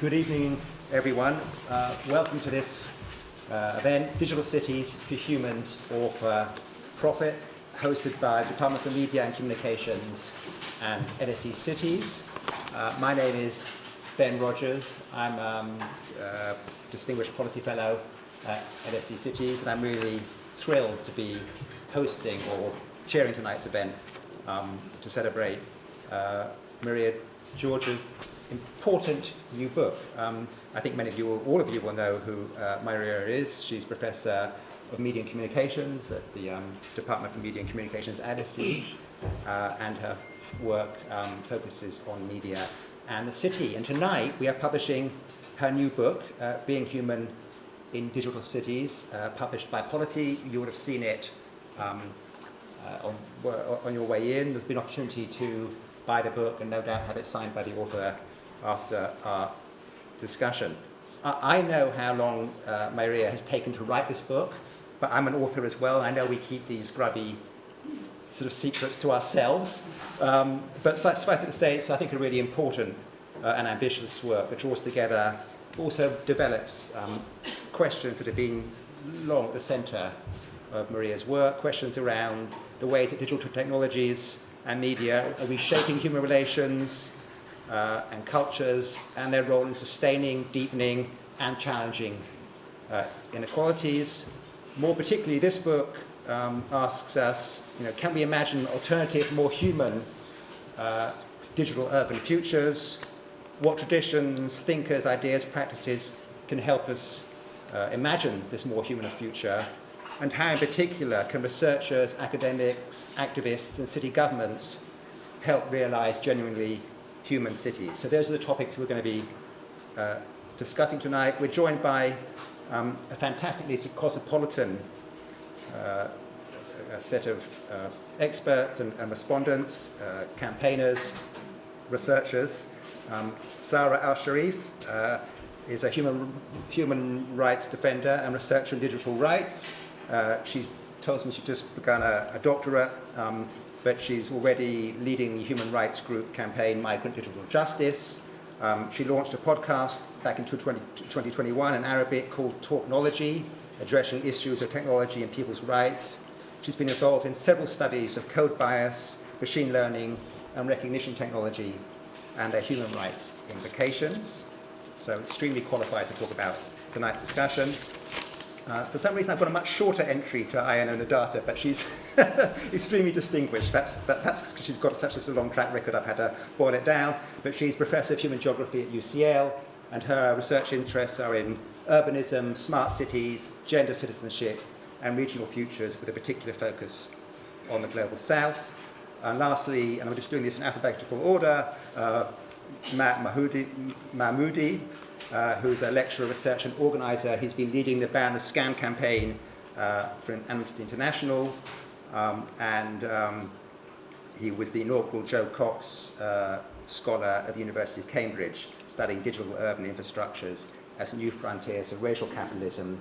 Good evening, everyone. Welcome to this event, Digital Cities for Humans or for Profit, hosted by the Department for Media and Communications and LSE Cities. My name is Ben Rogers. I'm a Distinguished Policy Fellow at LSE Cities, and I'm really thrilled to be hosting or chairing tonight's event to celebrate Myria Georgiou's important new book. I think many of you, all of you will know who Myria is. She's Professor of Media and Communications at the Department for Media and Communications at LSE, and her work focuses on media and the city. And tonight we are publishing her new book, Being Human in Digital Cities, published by Polity. You would have seen it on your way in. There's been an opportunity to buy the book and no doubt have it signed by the author after our discussion. I know how long Myria has taken to write this book, but I'm an author as well. I know we keep these grubby sort of secrets to ourselves, but suffice it to say, it's, I think, a really important and ambitious work that draws together, also develops questions that have been long at the centre of Myria's work, questions around the ways that digital technologies and media are reshaping human relations and cultures, and their role in sustaining, deepening, and challenging inequalities. More particularly, this book asks us, can we imagine alternative, more human digital urban futures? What traditions, thinkers, ideas, practices can help us imagine this more human future? And how, in particular, can researchers, academics, activists, and city governments help realise genuinely human cities? So those are the topics we're going to be discussing tonight. We're joined by a fantastically cosmopolitan set of experts and respondents, campaigners, researchers. Sarah Al-Sharif is a human rights defender and researcher in digital rights. She's tells me she's just begun a doctorate, but she's already leading the human rights group campaign Migrant Digital Justice. She launched a podcast back in 2021 in Arabic called Talknology, addressing issues of technology and people's rights. She's been involved in several studies of code bias, machine learning, and recognition technology, and their human rights implications. So extremely qualified to talk about tonight's discussion. For some reason, I've got a much shorter entry to Ayana Nadata, but she's extremely distinguished. Perhaps because she's got such a long track record, I've had to boil it down. But she's Professor of Human Geography at UCL, and her research interests are in urbanism, smart cities, gender citizenship, and regional futures, with a particular focus on the global south. And lastly, and I'm just doing this in alphabetical order, Matt Mahmoudi, who's a lecturer, researcher, and organizer. He's been leading the Ban the Scam campaign for Amnesty International, and he was the inaugural Joe Cox scholar at the University of Cambridge, studying digital urban infrastructures as new frontiers for racial capitalism,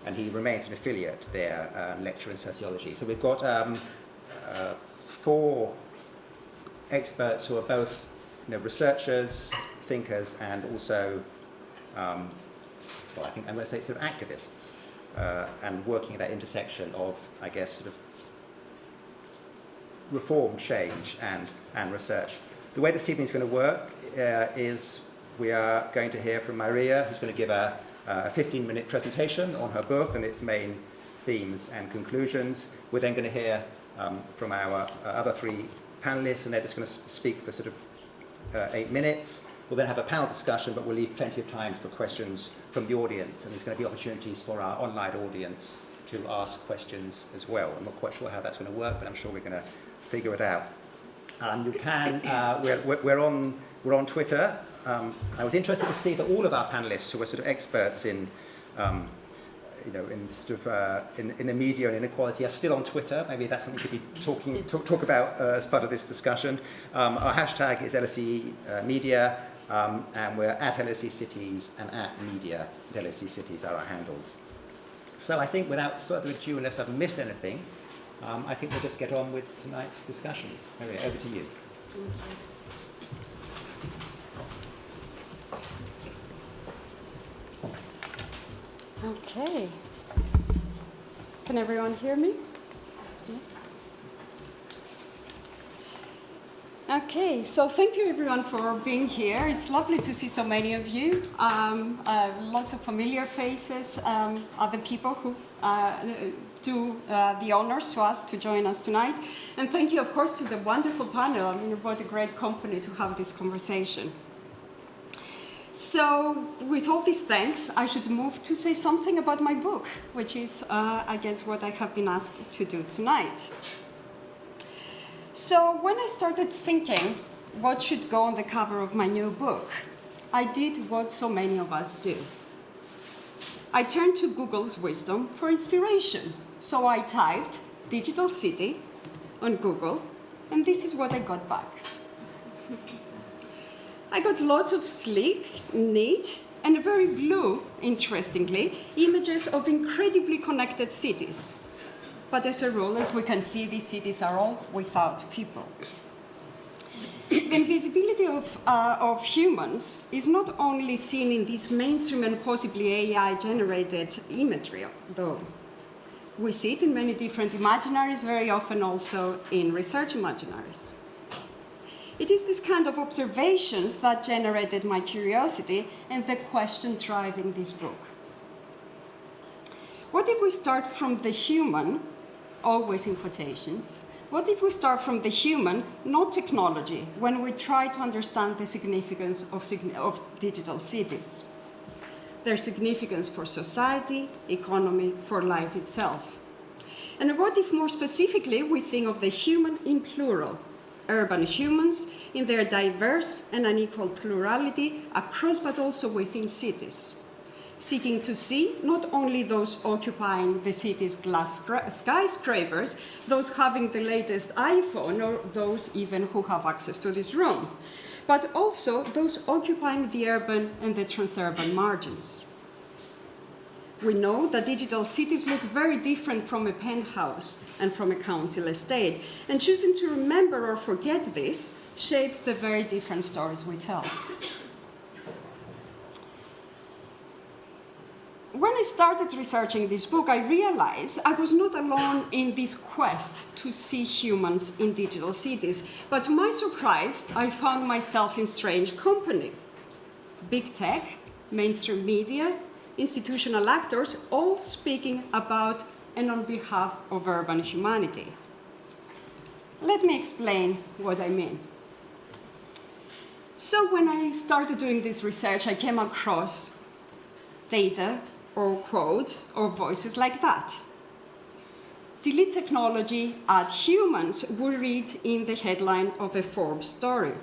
and he remains an affiliate there, lecturer in sociology. So we've got four experts who are both researchers, thinkers, and also I think I'm going to say sort of activists, and working at that intersection of, I guess, sort of reform, change, and research. The way this evening is going to work is we are going to hear from Myria, who's going to give a 15-minute presentation on her book and its main themes and conclusions. We're then going to hear from our other three panellists, and they're just going to speak for sort of 8 minutes. We'll then have a panel discussion, but we'll leave plenty of time for questions from the audience, and there's going to be opportunities for our online audience to ask questions as well. I'm not quite sure how that's going to work, but I'm sure we're going to figure it out. You can, we're on Twitter. I was interested to see that all of our panelists who are sort of experts in in sort of in the media and inequality are still on Twitter. Maybe that's something we could be talk about as part of this discussion. Our hashtag is LSE Media, and we're at LSE Cities and at Media. LSE Cities are our handles. So I think without further ado, unless I've missed anything, I think we'll just get on with tonight's discussion. Myria, over to you. Okay. Can everyone hear me? Yeah. Okay, so thank you everyone for being here. It's lovely to see so many of you. Lots of familiar faces, other people who do the honors to us to join us tonight. And thank you, of course, to the wonderful panel. I mean, what a great company to have this conversation. So, with all these thanks, I should move to say something about my book, which is, I guess, what I have been asked to do tonight. So, when I started thinking what should go on the cover of my new book, I did what so many of us do. I turned to Google's wisdom for inspiration. So I typed digital city on Google, and this is what I got back. I got lots of sleek, neat, and very blue, interestingly, images of incredibly connected cities. But as a rule, as we can see, these cities are all without people. The invisibility of humans is not only seen in this mainstream and possibly AI-generated imagery, though. We see it in many different imaginaries, very often also in research imaginaries. It is this kind of observations that generated my curiosity and the question driving this book. What if we start from the human, always in quotations, what if we start from the human, not technology, when we try to understand the significance of digital cities? Their significance for society, economy, for life itself. And what if more specifically we think of the human in plural, urban humans in their diverse and unequal plurality across but also within cities, seeking to see not only those occupying the city's glass skyscrapers, those having the latest iPhone, or those even who have access to this room, but also those occupying the urban and the transurban margins. We know that digital cities look very different from a penthouse and from a council estate, and choosing to remember or forget this shapes the very different stories we tell. When I started researching this book, I realized I was not alone in this quest to see humans in digital cities, but to my surprise, I found myself in strange company. Big tech, mainstream media, institutional actors, all speaking about and on behalf of urban humanity. Let me explain what I mean. So when I started doing this research, I came across data or quotes or voices like that. Delete technology, add humans, we read in the headline of a Forbes story.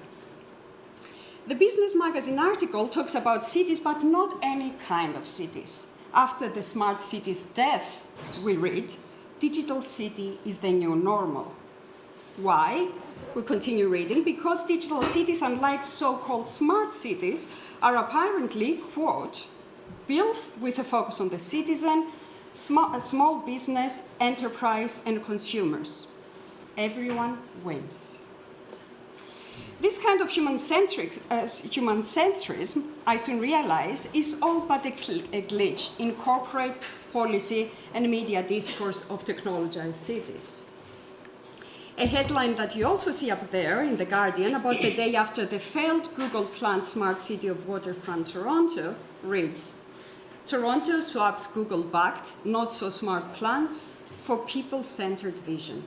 The Business Magazine article talks about cities, but not any kind of cities. After the smart cities' death, we read, digital city is the new normal. Why? We continue reading, because digital cities, unlike so-called smart cities, are apparently, quote, built with a focus on the citizen, small business, enterprise, and consumers. Everyone wins. This kind of human-centrism, I soon realize, is all but a glitch in corporate policy and media discourse of technologized cities. A headline that you also see up there in The Guardian about the day after the failed Google-planned smart city of waterfront Toronto reads, Toronto swaps Google-backed, not-so-smart plans for people-centered vision.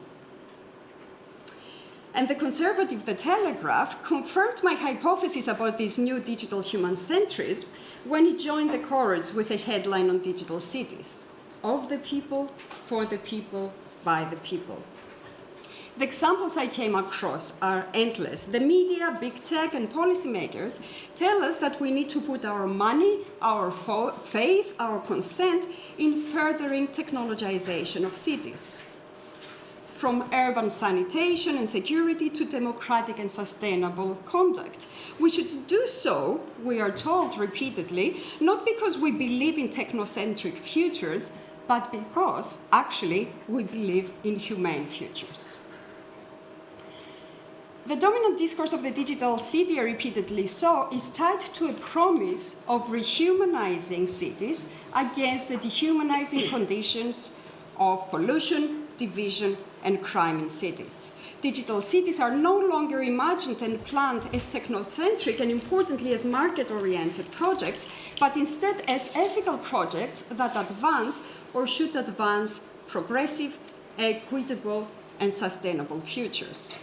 And the conservative The Telegraph confirmed my hypothesis about this new digital human-centrism when it joined the chorus with a headline on digital cities. Of the people, for the people, by the people. The examples I came across are endless. The media, big tech, and policymakers tell us that we need to put our money, our faith, our consent in furthering technologization of cities. From urban sanitation and security to democratic and sustainable conduct. We should do so, we are told repeatedly, not because we believe in technocentric futures, but because, actually, we believe in humane futures. The dominant discourse of the digital city, I repeatedly saw, is tied to a promise of rehumanizing cities against the dehumanizing conditions of pollution, division, and crime in cities. Digital cities are no longer imagined and planned as technocentric and importantly as market-oriented projects, but instead as ethical projects that advance or should advance progressive, equitable, and sustainable futures.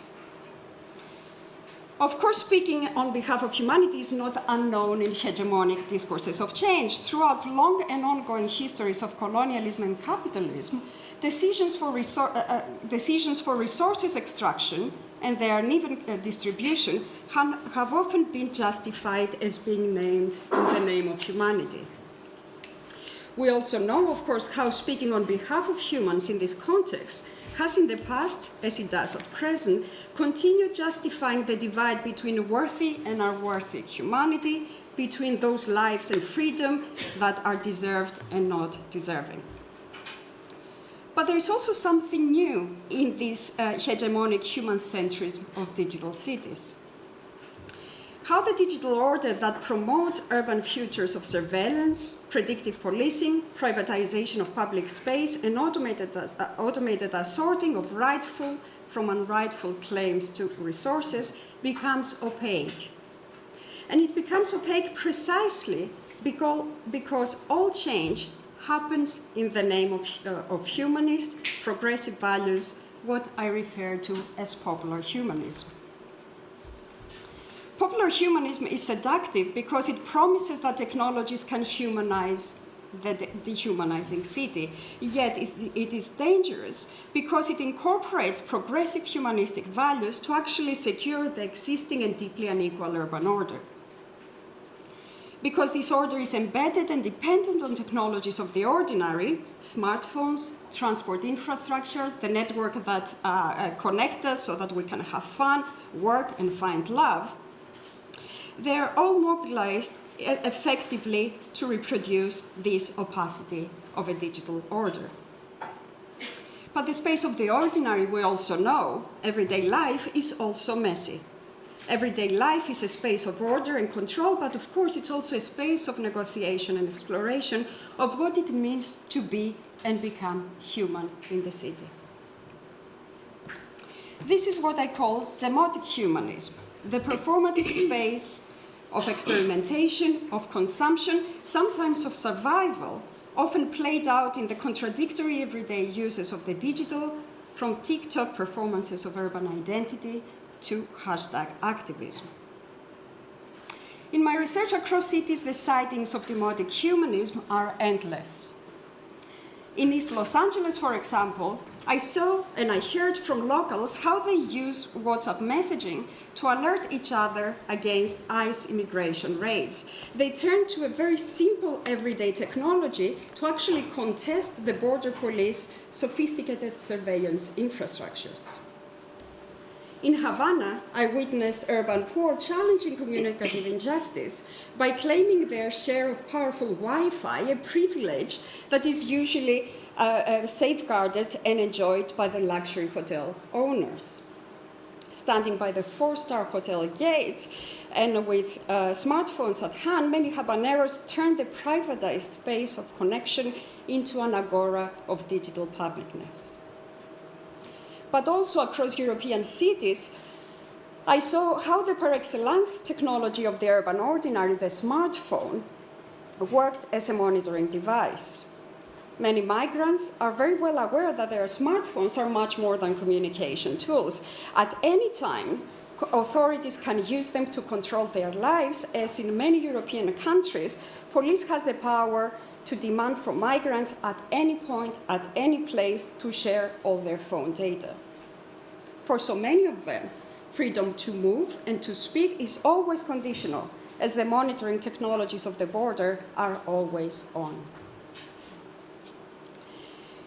Of course, speaking on behalf of humanity is not unknown in hegemonic discourses of change. Throughout long and ongoing histories of colonialism and capitalism, decisions for resources extraction and their uneven distribution have often been justified as being named in the name of humanity. We also know, of course, how speaking on behalf of humans in this context has in the past, as it does at present, continued justifying the divide between worthy and unworthy humanity, between those lives and freedom that are deserved and not deserving. But there is also something new in this hegemonic human centrism of digital cities. How the digital order that promotes urban futures of surveillance, predictive policing, privatization of public space, and automated assorting of rightful from unrightful claims to resources becomes opaque. And it becomes opaque precisely because all change happens in the name of humanist, progressive values, what I refer to as popular humanism. Popular humanism is seductive because it promises that technologies can humanize the dehumanizing city, yet it is dangerous because it incorporates progressive humanistic values to actually secure the existing and deeply unequal urban order. Because this order is embedded and dependent on technologies of the ordinary, smartphones, transport infrastructures, the network that connect us so that we can have fun, work, and find love, they are all mobilized effectively to reproduce this opacity of a digital order. But the space of the ordinary, we also know, everyday life is also messy. Everyday life is a space of order and control, but of course it's also a space of negotiation and exploration of what it means to be and become human in the city. This is what I call demotic humanism, the performative space of experimentation, of consumption, sometimes of survival, often played out in the contradictory everyday uses of the digital, from TikTok performances of urban identity to hashtag activism. In my research across cities, the sightings of demotic humanism are endless. In East Los Angeles, for example, I saw and I heard from locals how they use WhatsApp messaging to alert each other against ICE immigration raids. They turned to a very simple everyday technology to actually contest the border police sophisticated surveillance infrastructures. In Havana, I witnessed urban poor challenging communicative injustice by claiming their share of powerful Wi-Fi, a privilege that is usually safeguarded and enjoyed by the luxury hotel owners. Standing by the 4-star hotel gates and with smartphones at hand, many Habaneros turned the privatized space of connection into an agora of digital publicness. But also across European cities, I saw how the par excellence technology of the urban ordinary, the smartphone, worked as a monitoring device. Many migrants are very well aware that their smartphones are much more than communication tools. At any time, authorities can use them to control their lives, as in many European countries, police has the power to demand from migrants at any point, at any place, to share all their phone data. For so many of them, freedom to move and to speak is always conditional, as the monitoring technologies of the border are always on.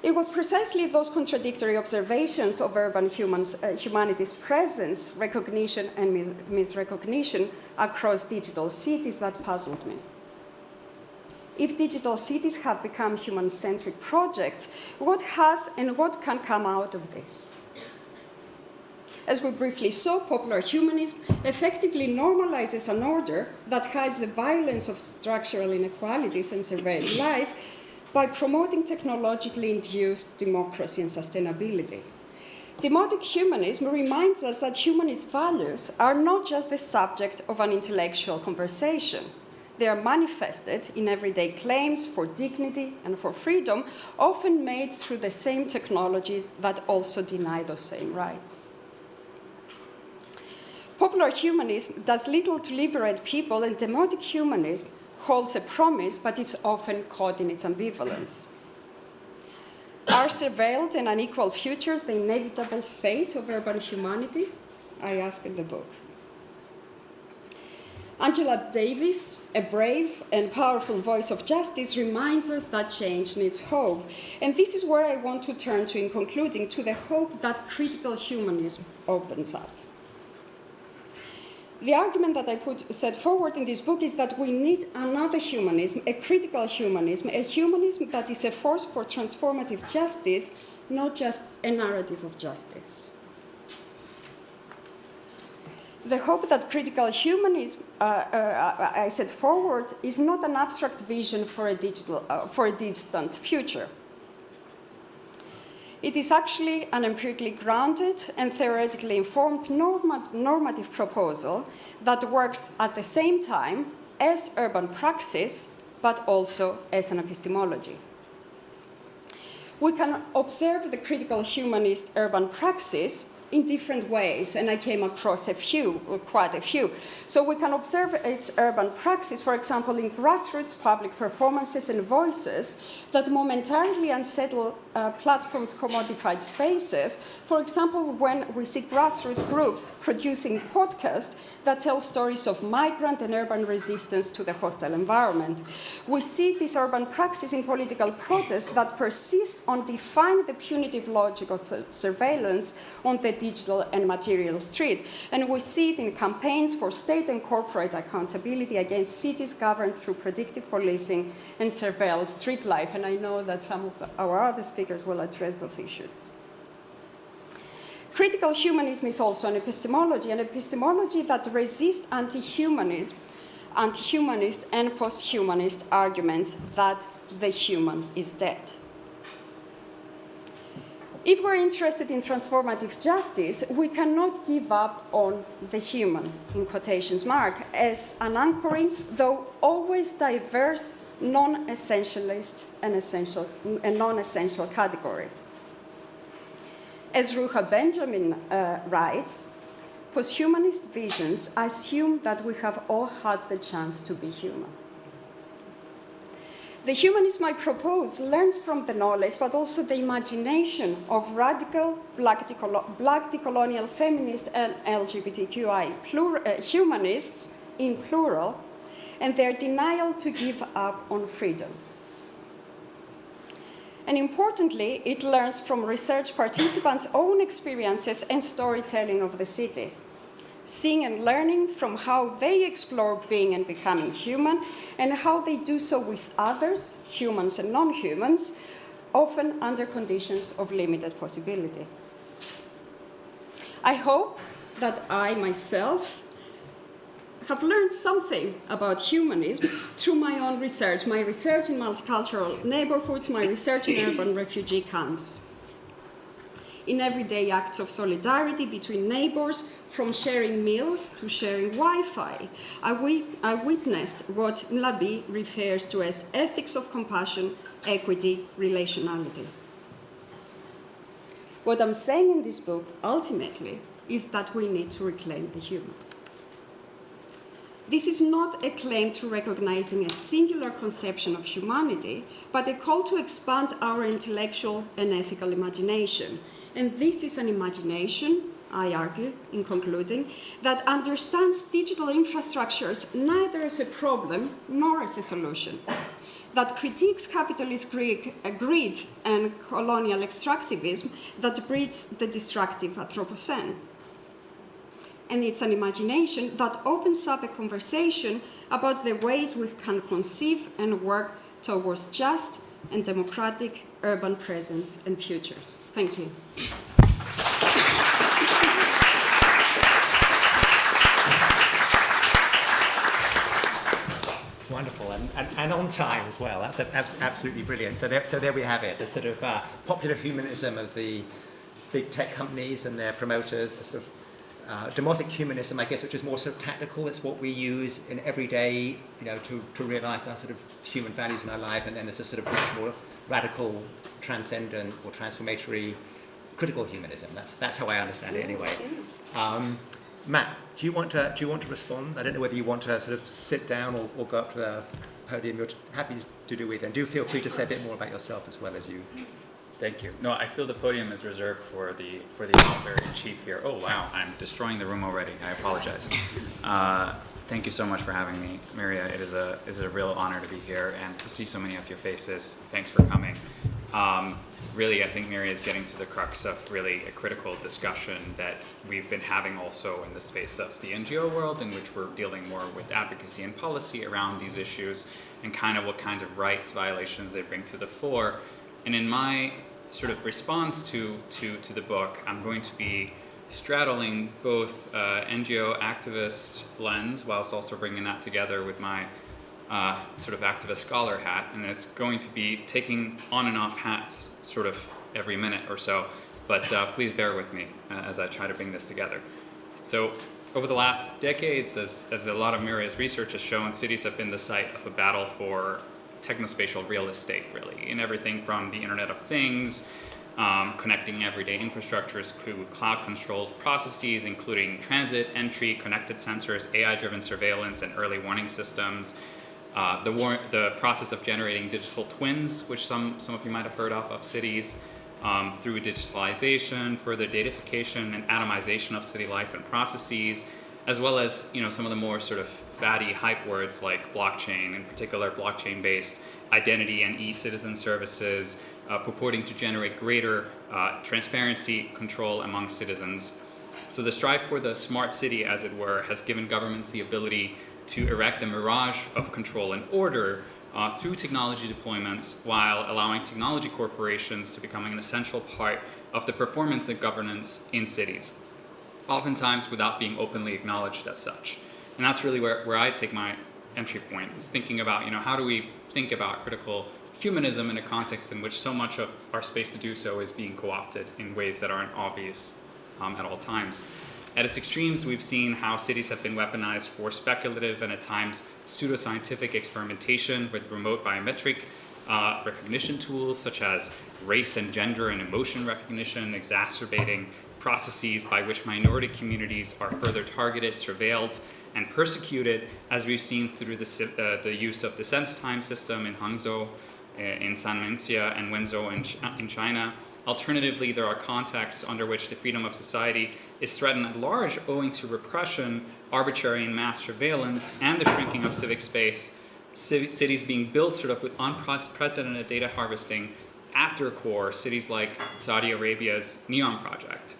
It was precisely those contradictory observations of urban humanity's presence, recognition, and misrecognition across digital cities that puzzled me. If digital cities have become human-centric projects, what has and what can come out of this? As we briefly saw, popular humanism effectively normalizes an order that hides the violence of structural inequalities and surveilled life by promoting technologically induced democracy and sustainability. Democratic humanism reminds us that humanist values are not just the subject of an intellectual conversation. They are manifested in everyday claims for dignity and for freedom, often made through the same technologies that also deny those same rights. Popular humanism does little to liberate people, and democratic humanism holds a promise, but is often caught in its ambivalence. Are surveilled and unequal futures the inevitable fate of urban humanity? I ask in the book. Angela Davis, a brave and powerful voice of justice, reminds us that change needs hope. And this is where I want to turn to in concluding, to the hope that critical humanism opens up. The argument that I set forward in this book is that we need another humanism, a critical humanism, a humanism that is a force for transformative justice, not just a narrative of justice. The hope that critical humanism, I set forward, is not an abstract vision for a distant future. It is actually an empirically grounded and theoretically informed normative proposal that works at the same time as urban praxis, but also as an epistemology. We can observe the critical humanist urban praxis in different ways, and I came across quite a few. So we can observe its urban praxis, for example, in grassroots public performances and voices that momentarily unsettle platforms' commodified spaces. For example, when we see grassroots groups producing podcasts that tell stories of migrant and urban resistance to the hostile environment. We see this urban praxis in political protest that persist on defying the punitive logic of surveillance on the digital and material street. And we see it in campaigns for state and corporate accountability against cities governed through predictive policing and surveilled street life. And I know that some of our other speakers will address those issues. Critical humanism is also an epistemology that resists anti-humanist and post-humanist arguments that the human is dead. If we're interested in transformative justice, we cannot give up on the human, in quotations mark, as an anchoring, though always diverse, non-essentialist and non-essential category. As Ruha Benjamin writes, posthumanist visions assume that we have all had the chance to be human. The humanism I propose learns from the knowledge, but also the imagination of radical black decolonial feminist and LGBTQI humanists in plural, and their denial to give up on freedom. And importantly, it learns from research participants' own experiences and storytelling of the city, seeing and learning from how they explore being and becoming human, and how they do so with others, humans and non-humans, often under conditions of limited possibility. I hope that I myself have learned something about humanism through my own research, my research in multicultural neighborhoods, my research in urban refugee camps. In everyday acts of solidarity between neighbors, from sharing meals to sharing Wi-Fi, I witnessed what Mlabi refers to as ethics of compassion, equity, relationality. What I'm saying in this book, ultimately, is that we need to reclaim the human. This is not a claim to recognizing a singular conception of humanity, but a call to expand our intellectual and ethical imagination. And this is an imagination, I argue, in concluding, that understands digital infrastructures neither as a problem nor as a solution, that critiques capitalist greed and colonial extractivism that breeds the destructive Anthropocene. And it's an imagination that opens up a conversation about the ways we can conceive and work towards just and democratic urban presence and futures. Thank you. and on time as well. That's absolutely brilliant. So there we have it, the sort of popular humanism of the big tech companies and their promoters, the sort of democratic humanism, I guess, which is more sort of tactical. It's what we use in everyday, to realize our sort of human values in our life. And then there's a sort of much more radical, transcendent or transformatory critical humanism. That's how I understand it anyway. Matt, do you want to respond? I don't know whether you want to sort of sit down or go up to the podium. You're happy to do either. And do feel free to say a bit more about yourself as well as you. Thank you. No, I feel the podium is reserved for the author-in-chief here. Oh wow, I'm destroying the room already. I apologize. Thank you so much for having me, Myria. It is a real honor to be here and to see so many of your faces. Thanks for coming. Really, I think Myria is getting to the crux of really a critical discussion that we've been having also in the space of the NGO world, in which we're dealing more with advocacy and policy around these issues and kind of what kinds of rights violations they bring to the fore. And in my sort of response to the book, I'm going to be straddling both NGO activist lens, whilst also bringing that together with my sort of activist scholar hat, and it's going to be taking on and off hats sort of every minute or so, but please bear with me as I try to bring this together. So over the last decades, as a lot of Myria's research has shown, cities have been the site of a battle for technospatial real estate, really, in everything from the Internet of Things, connecting everyday infrastructures to cloud-controlled processes, including transit, entry, connected sensors, AI-driven surveillance, and early warning systems. The process of generating digital twins, which some of you might have heard of cities, through digitalization, further datafication, and atomization of city life and processes, as well as some of the more sort of fatty hype words like blockchain, in particular blockchain-based identity and e-citizen services, purporting to generate greater transparency, control among citizens. So the strive for the smart city, as it were, has given governments the ability to erect a mirage of control and order through technology deployments, while allowing technology corporations to become an essential part of the performance and governance in cities, oftentimes without being openly acknowledged as such. And that's really where I take my entry point, is thinking about, how do we think about critical humanism in a context in which so much of our space to do so is being co-opted in ways that aren't obvious at all times. At its extremes, we've seen how cities have been weaponized for speculative and at times pseudoscientific experimentation with remote biometric recognition tools such as race and gender and emotion recognition, exacerbating processes by which minority communities are further targeted, surveilled, and persecuted, as we've seen through the use of the sense time system in Hangzhou, in Sanmenxia, and Wenzhou in China. Alternatively, there are contexts under which the freedom of society is threatened at large owing to repression, arbitrary and mass surveillance, and the shrinking of civic space, cities being built sort of with unprecedented data harvesting at their core, cities like Saudi Arabia's NEOM project.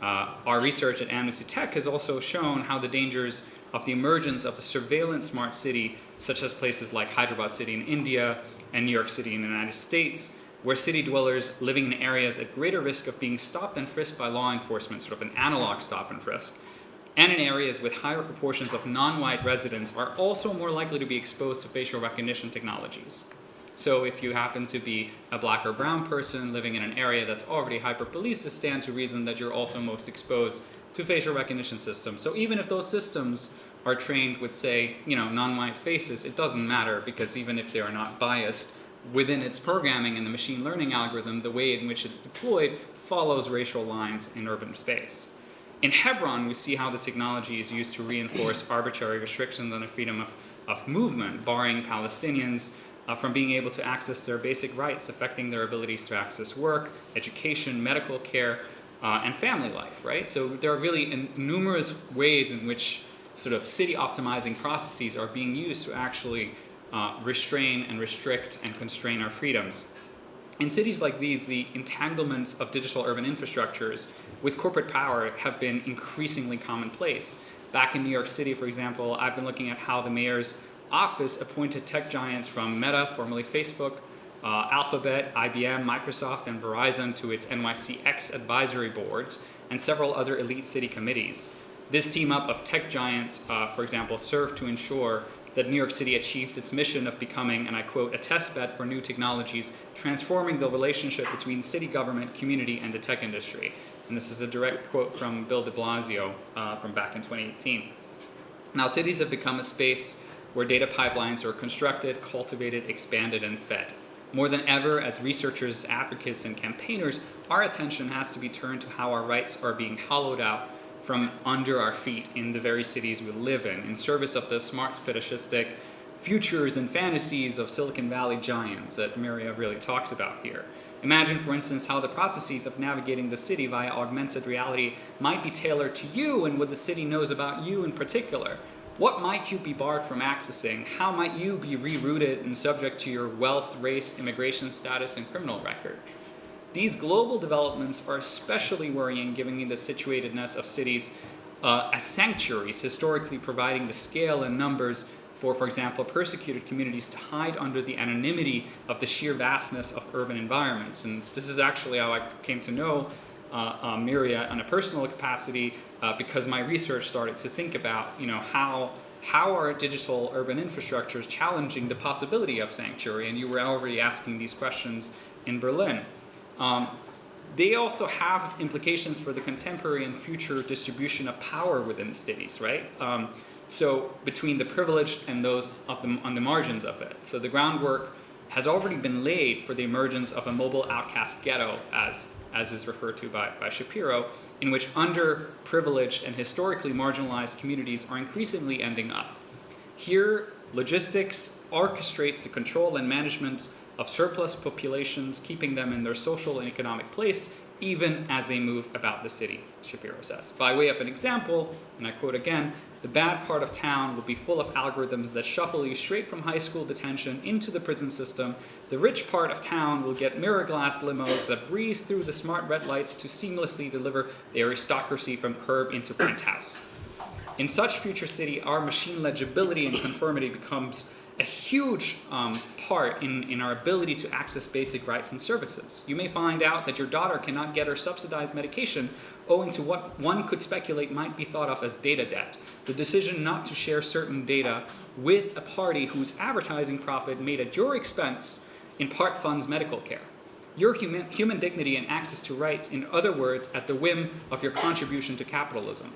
Our research at Amnesty Tech has also shown how the dangers of the emergence of the surveillance smart city, such as places like Hyderabad City in India and New York City in the United States, where city dwellers living in areas at greater risk of being stopped and frisked by law enforcement, sort of an analog stop and frisk, and in areas with higher proportions of non-white residents are also more likely to be exposed to facial recognition technologies. So if you happen to be a black or brown person living in an area that's already hyper-policed, it stands to reason that you're also most exposed to facial recognition systems. So even if those systems are trained with, say, non-white faces, it doesn't matter, because even if they are not biased, within its programming and the machine learning algorithm, the way in which it's deployed follows racial lines in urban space. In Hebron, we see how the technology is used to reinforce arbitrary restrictions on the freedom of movement, barring Palestinians from being able to access their basic rights, affecting their abilities to access work, education, medical care, and family life, right? So there are really numerous ways in which sort of city optimizing processes are being used to actually restrain and restrict and constrain our freedoms. In cities like these, the entanglements of digital urban infrastructures with corporate power have been increasingly commonplace. Back in New York City, for example, I've been looking at how the mayor's office appointed tech giants from Meta, formerly Facebook, Alphabet, IBM, Microsoft, and Verizon to its NYCX advisory board, and several other elite city committees. This team up of tech giants, for example, served to ensure that New York City achieved its mission of becoming, and I quote, a test bed for new technologies, transforming the relationship between city government, community, and the tech industry. And this is a direct quote from Bill de Blasio from back in 2018. Now, cities have become a space where data pipelines are constructed, cultivated, expanded, and fed. More than ever, as researchers, advocates, and campaigners, our attention has to be turned to how our rights are being hollowed out from under our feet in the very cities we live in service of the smart fetishistic futures and fantasies of Silicon Valley giants that Myria really talks about here. Imagine, for instance, how the processes of navigating the city via augmented reality might be tailored to you and what the city knows about you in particular. What might you be barred from accessing? How might you be rerouted and subject to your wealth, race, immigration status, and criminal record? These global developments are especially worrying given the situatedness of cities as sanctuaries, historically providing the scale and numbers for example, persecuted communities to hide under the anonymity of the sheer vastness of urban environments. And this is actually how I came to know Myria on a personal capacity because my research started to think about, how are digital urban infrastructures challenging the possibility of sanctuary? And you were already asking these questions in Berlin. They also have implications for the contemporary and future distribution of power within cities, right? So between the privileged and those on the margins of it. So the groundwork has already been laid for the emergence of a mobile outcast ghetto, as is referred to by Shapiro, in which underprivileged and historically marginalized communities are increasingly ending up. Here, logistics orchestrates the control and management of surplus populations, keeping them in their social and economic place, even as they move about the city, Shapiro says. By way of an example, and I quote again, the bad part of town will be full of algorithms that shuffle you straight from high school detention into the prison system. The rich part of town will get mirror glass limos that breeze through the smart red lights to seamlessly deliver the aristocracy from curb into penthouse. In such future city, our machine legibility and conformity becomes a huge part in our ability to access basic rights and services. You may find out that your daughter cannot get her subsidized medication owing to what one could speculate might be thought of as data debt, the decision not to share certain data with a party whose advertising profit made at your expense in part funds medical care. Your human dignity and access to rights, in other words, at the whim of your contribution to capitalism.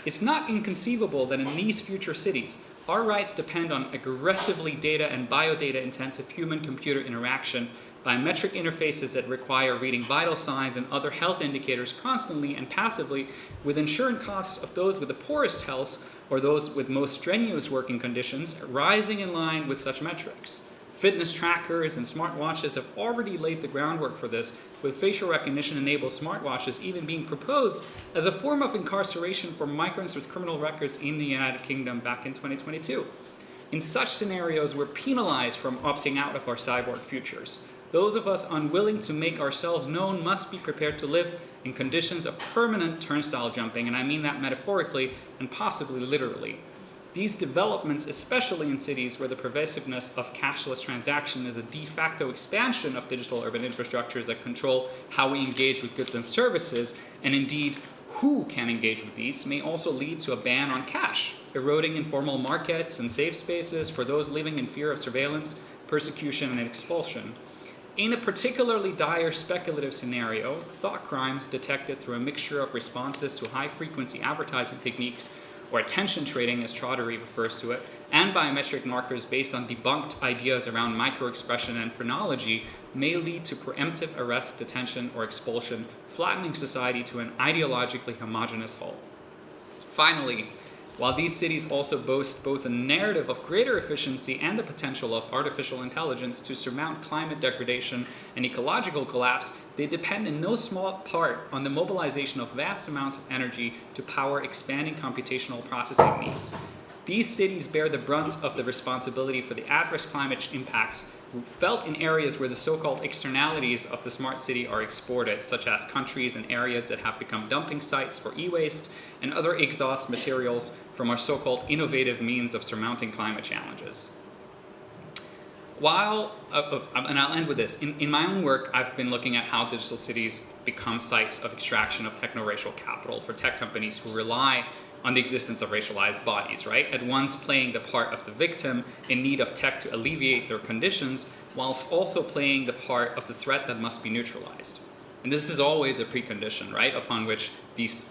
It's not inconceivable that in these future cities, our rights depend on aggressively data and biodata intensive human-computer interaction, biometric interfaces that require reading vital signs and other health indicators constantly and passively, with insurance costs of those with the poorest health or those with most strenuous working conditions rising in line with such metrics. Fitness trackers and smartwatches have already laid the groundwork for this, with facial recognition-enabled smartwatches even being proposed as a form of incarceration for migrants with criminal records in the United Kingdom back in 2022. In such scenarios, we're penalized from opting out of our cyborg futures. Those of us unwilling to make ourselves known must be prepared to live in conditions of permanent turnstile jumping, and I mean that metaphorically and possibly literally. These developments, especially in cities where the pervasiveness of cashless transaction is a de facto expansion of digital urban infrastructures that control how we engage with goods and services, and indeed who can engage with these, may also lead to a ban on cash, eroding informal markets and safe spaces for those living in fear of surveillance, persecution, and expulsion. In a particularly dire speculative scenario, thought crimes detected through a mixture of responses to high-frequency advertising techniques, or attention trading as Chaudhary refers to it, and biometric markers based on debunked ideas around microexpression and phrenology may lead to preemptive arrest, detention, or expulsion, flattening society to an ideologically homogeneous whole. Finally, while these cities also boast both a narrative of greater efficiency and the potential of artificial intelligence to surmount climate degradation and ecological collapse, they depend in no small part on the mobilization of vast amounts of energy to power expanding computational processing needs. These cities bear the brunt of the responsibility for the adverse climate impacts felt in areas where the so-called externalities of the smart city are exported, such as countries and areas that have become dumping sites for e-waste and other exhaust materials from our so-called innovative means of surmounting climate challenges. And I'll end with this, in my own work, I've been looking at how digital cities become sites of extraction of techno-racial capital for tech companies who rely on the existence of racialized bodies, right? At once playing the part of the victim in need of tech to alleviate their conditions, whilst also playing the part of the threat that must be neutralized. And this is always a precondition, right, upon which these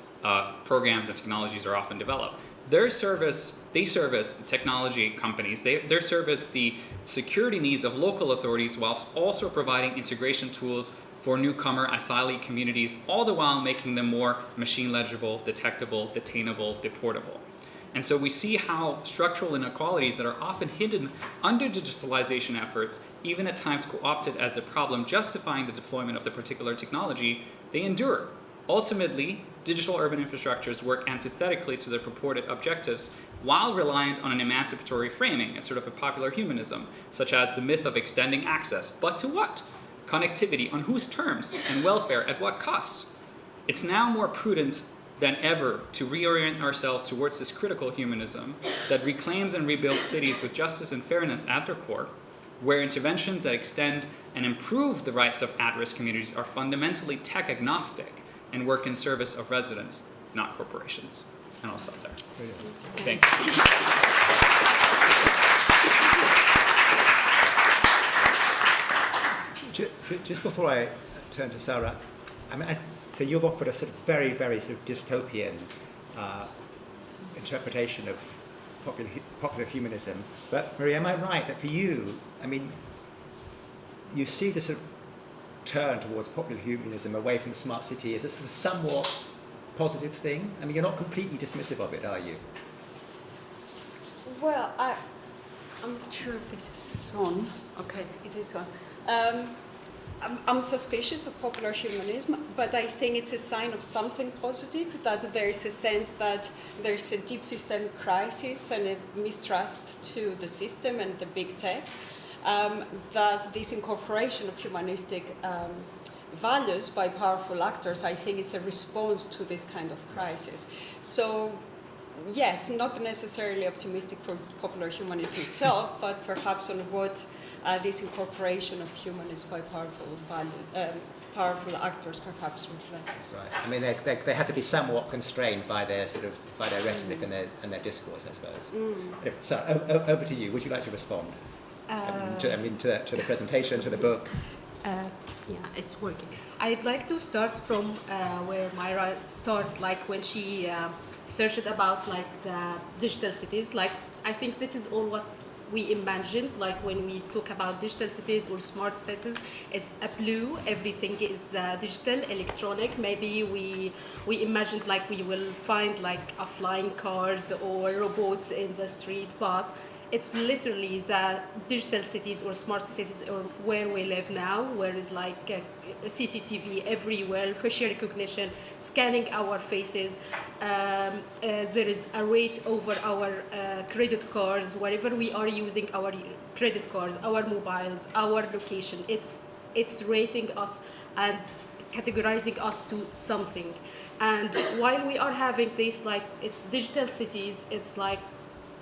programs and technologies are often developed. They service the technology companies, they service the security needs of local authorities whilst also providing integration tools for newcomer asylee communities, all the while making them more machine legible, detectable, detainable, deportable. And so we see how structural inequalities that are often hidden under digitalization efforts, even at times co-opted as a problem justifying the deployment of the particular technology, they endure. Ultimately, digital urban infrastructures work antithetically to their purported objectives while reliant on an emancipatory framing, a sort of a popular humanism, such as the myth of extending access. But to what? Connectivity, on whose terms, and welfare, at what cost? It's now more prudent than ever to reorient ourselves towards this critical humanism that reclaims and rebuilds cities with justice and fairness at their core, where interventions that extend and improve the rights of at-risk communities are fundamentally tech agnostic and work in service of residents, not corporations. And I'll stop there. Thank you. Just before I turn to Sarah, so you've offered a sort of very, very sort of dystopian interpretation of popular humanism. But Myria, am I right that for you, you see the sort of turn towards popular humanism away from smart city as a sort of somewhat positive thing? You're not completely dismissive of it, are you? Well, I'm not sure if this is on. Okay, it is on. I'm suspicious of popular humanism, but I think it's a sign of something positive, that there is a sense that there's a deep systemic crisis and a mistrust to the system and the big tech. Thus, this incorporation of humanistic values by powerful actors, I think, is a response to this kind of crisis. So, yes, not necessarily optimistic for popular humanism itself, but perhaps on what this incorporation of humanism by powerful actors perhaps reflects. Right. They had to be somewhat constrained by their rhetoric and their discourse, I suppose. So, over to you. Would you like to respond? To the presentation, to the book. Yeah, it's working. I'd like to start from where Myra started, like when she searched about like the digital cities. Like I think this is all what we imagined. Like when we talk about digital cities or smart cities, it's a blue. Everything is digital, electronic. Maybe we imagined like we will find like a flying cars or robots in the street, but it's literally the digital cities or smart cities or where we live now, where is like a CCTV everywhere, facial recognition, scanning our faces. There is a rate over our credit cards, whatever we are using our credit cards, our mobiles, our location. It's rating us and categorizing us to something. And while we are having this, like it's digital cities, it's like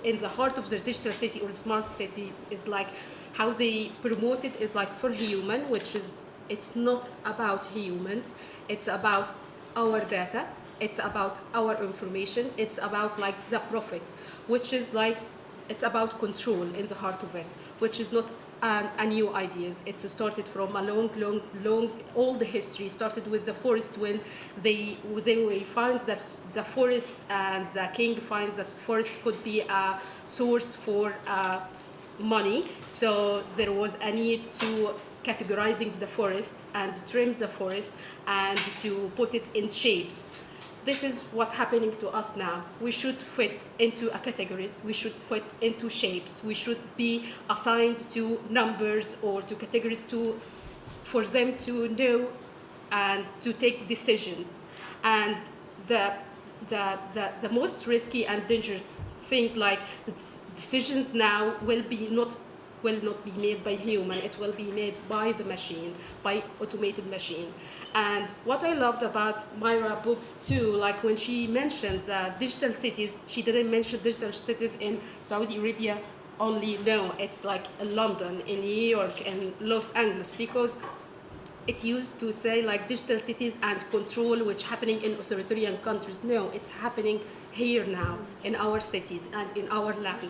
in the heart of the digital city or smart cities is like how they promote it is like for human, which is, it's not about humans, it's about our data, it's about our information, it's about like the profit, which is like, it's about control in the heart of it, which is not a new ideas. It's started from a long old history. Started with the forest when they found the forest, and the king finds the forest could be a source for money. So there was a need to categorizing the forest and trim the forest and to put it in shapes. This is what's happening to us now. We should fit into a categories, we should fit into shapes, we should be assigned to numbers or to categories for them to know and to take decisions. And the most risky and dangerous thing, like decisions now will not be made by human, it will be made by the machine, by automated machine. And what I loved about Myra books too, like when she mentioned digital cities, she didn't mention digital cities in Saudi Arabia only, no, it's like in London, in New York, and Los Angeles, because it used to say like digital cities and control, which happening in authoritarian countries. No, it's happening here now in our cities and in our land,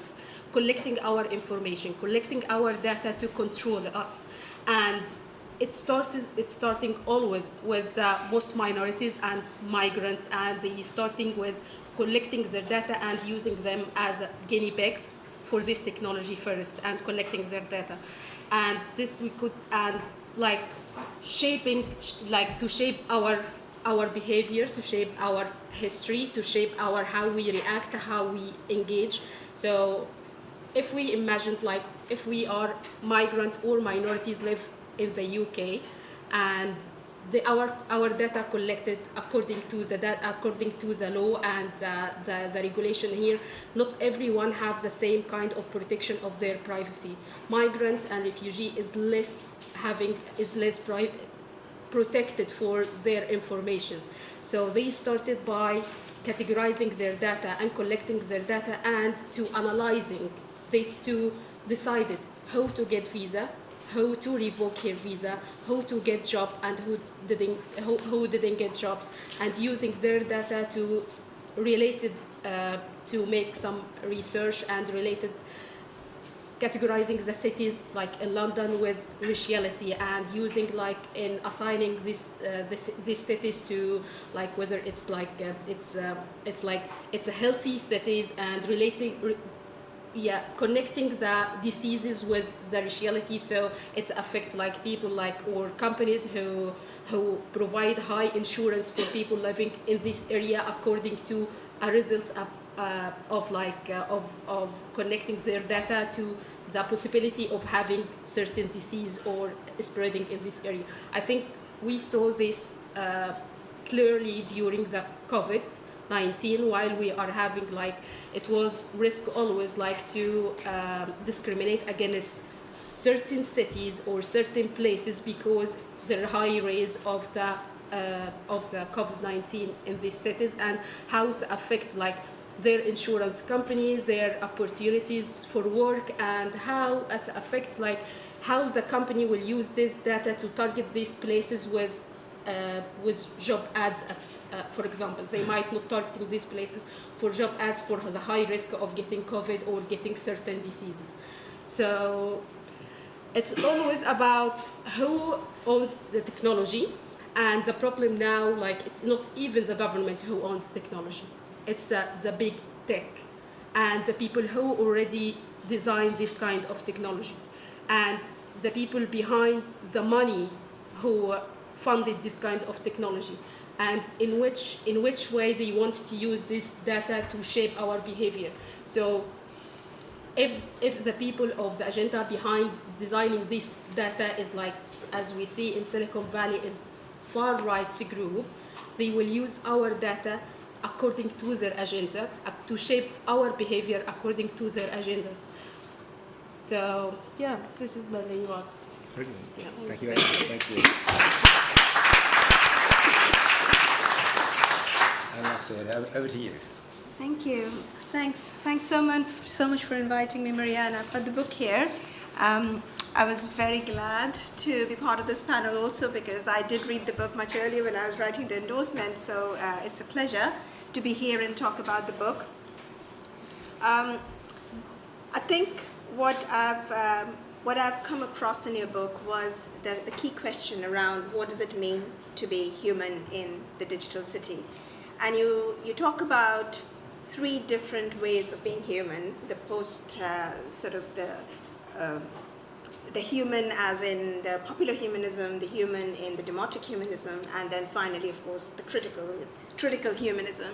collecting our information, collecting our data to control us. And it's starting always with most minorities and migrants, and starting with collecting their data and using them as guinea pigs for this technology first, and collecting their data. And this we could, and like shaping, like to shape our behavior, to shape our history, to shape our how we react, how we engage. So if we imagined like if we are migrant or minorities live in the UK, and our data collected according to the law and the regulation here, not everyone has the same kind of protection of their privacy. Migrants and refugee is less protected for their information. So they started by categorizing their data and collecting their data, and to analyzing this to decided how to get visa, how to revoke her visa, how to get job, and who didn't get jobs, and using their data to to make some research and related, categorizing the cities like in London with raciality, and using like in assigning these cities to like whether it's like it's a healthy cities, and connecting the diseases with the raciality, so it's affect like people like or companies who provide high insurance for people living in this area according to a result of connecting their data to the possibility of having certain disease or spreading in this area. I think we saw this clearly during the COVID-19, while we are having like, it was risk always like to discriminate against certain cities or certain places because there are high rates of the COVID-19 in these cities, and how it affect like their insurance company, their opportunities for work, and how it affect like how the company will use this data to target these places with job ads. For example, they might not target these places for job ads for the high risk of getting COVID or getting certain diseases. So it's always about who owns the technology, and the problem now, like it's not even the government who owns technology. It's the big tech and the people who already design this kind of technology, and the people behind the money who funded this kind of technology, and in which way they want to use this data to shape our behavior. So if the people of the agenda behind designing this data is like, as we see in Silicon Valley, is far-right group, they will use our data according to their agenda, to shape our behavior according to their agenda. So yeah, this is my main work. Brilliant. Yeah. Thank you very much. Thank you. And lastly, over to you. Thank you. Thanks so much for inviting me, Myria. And I've got the book here. I was very glad to be part of this panel also, because I did read the book much earlier when I was writing the endorsement. So it's a pleasure to be here and talk about the book. I think what I've come across in your book was the key question around what does it mean to be human in the digital city. And you talk about 3 different ways of being human: the the human as in the popular humanism, the human in the democratic humanism, and then finally, of course, the critical humanism.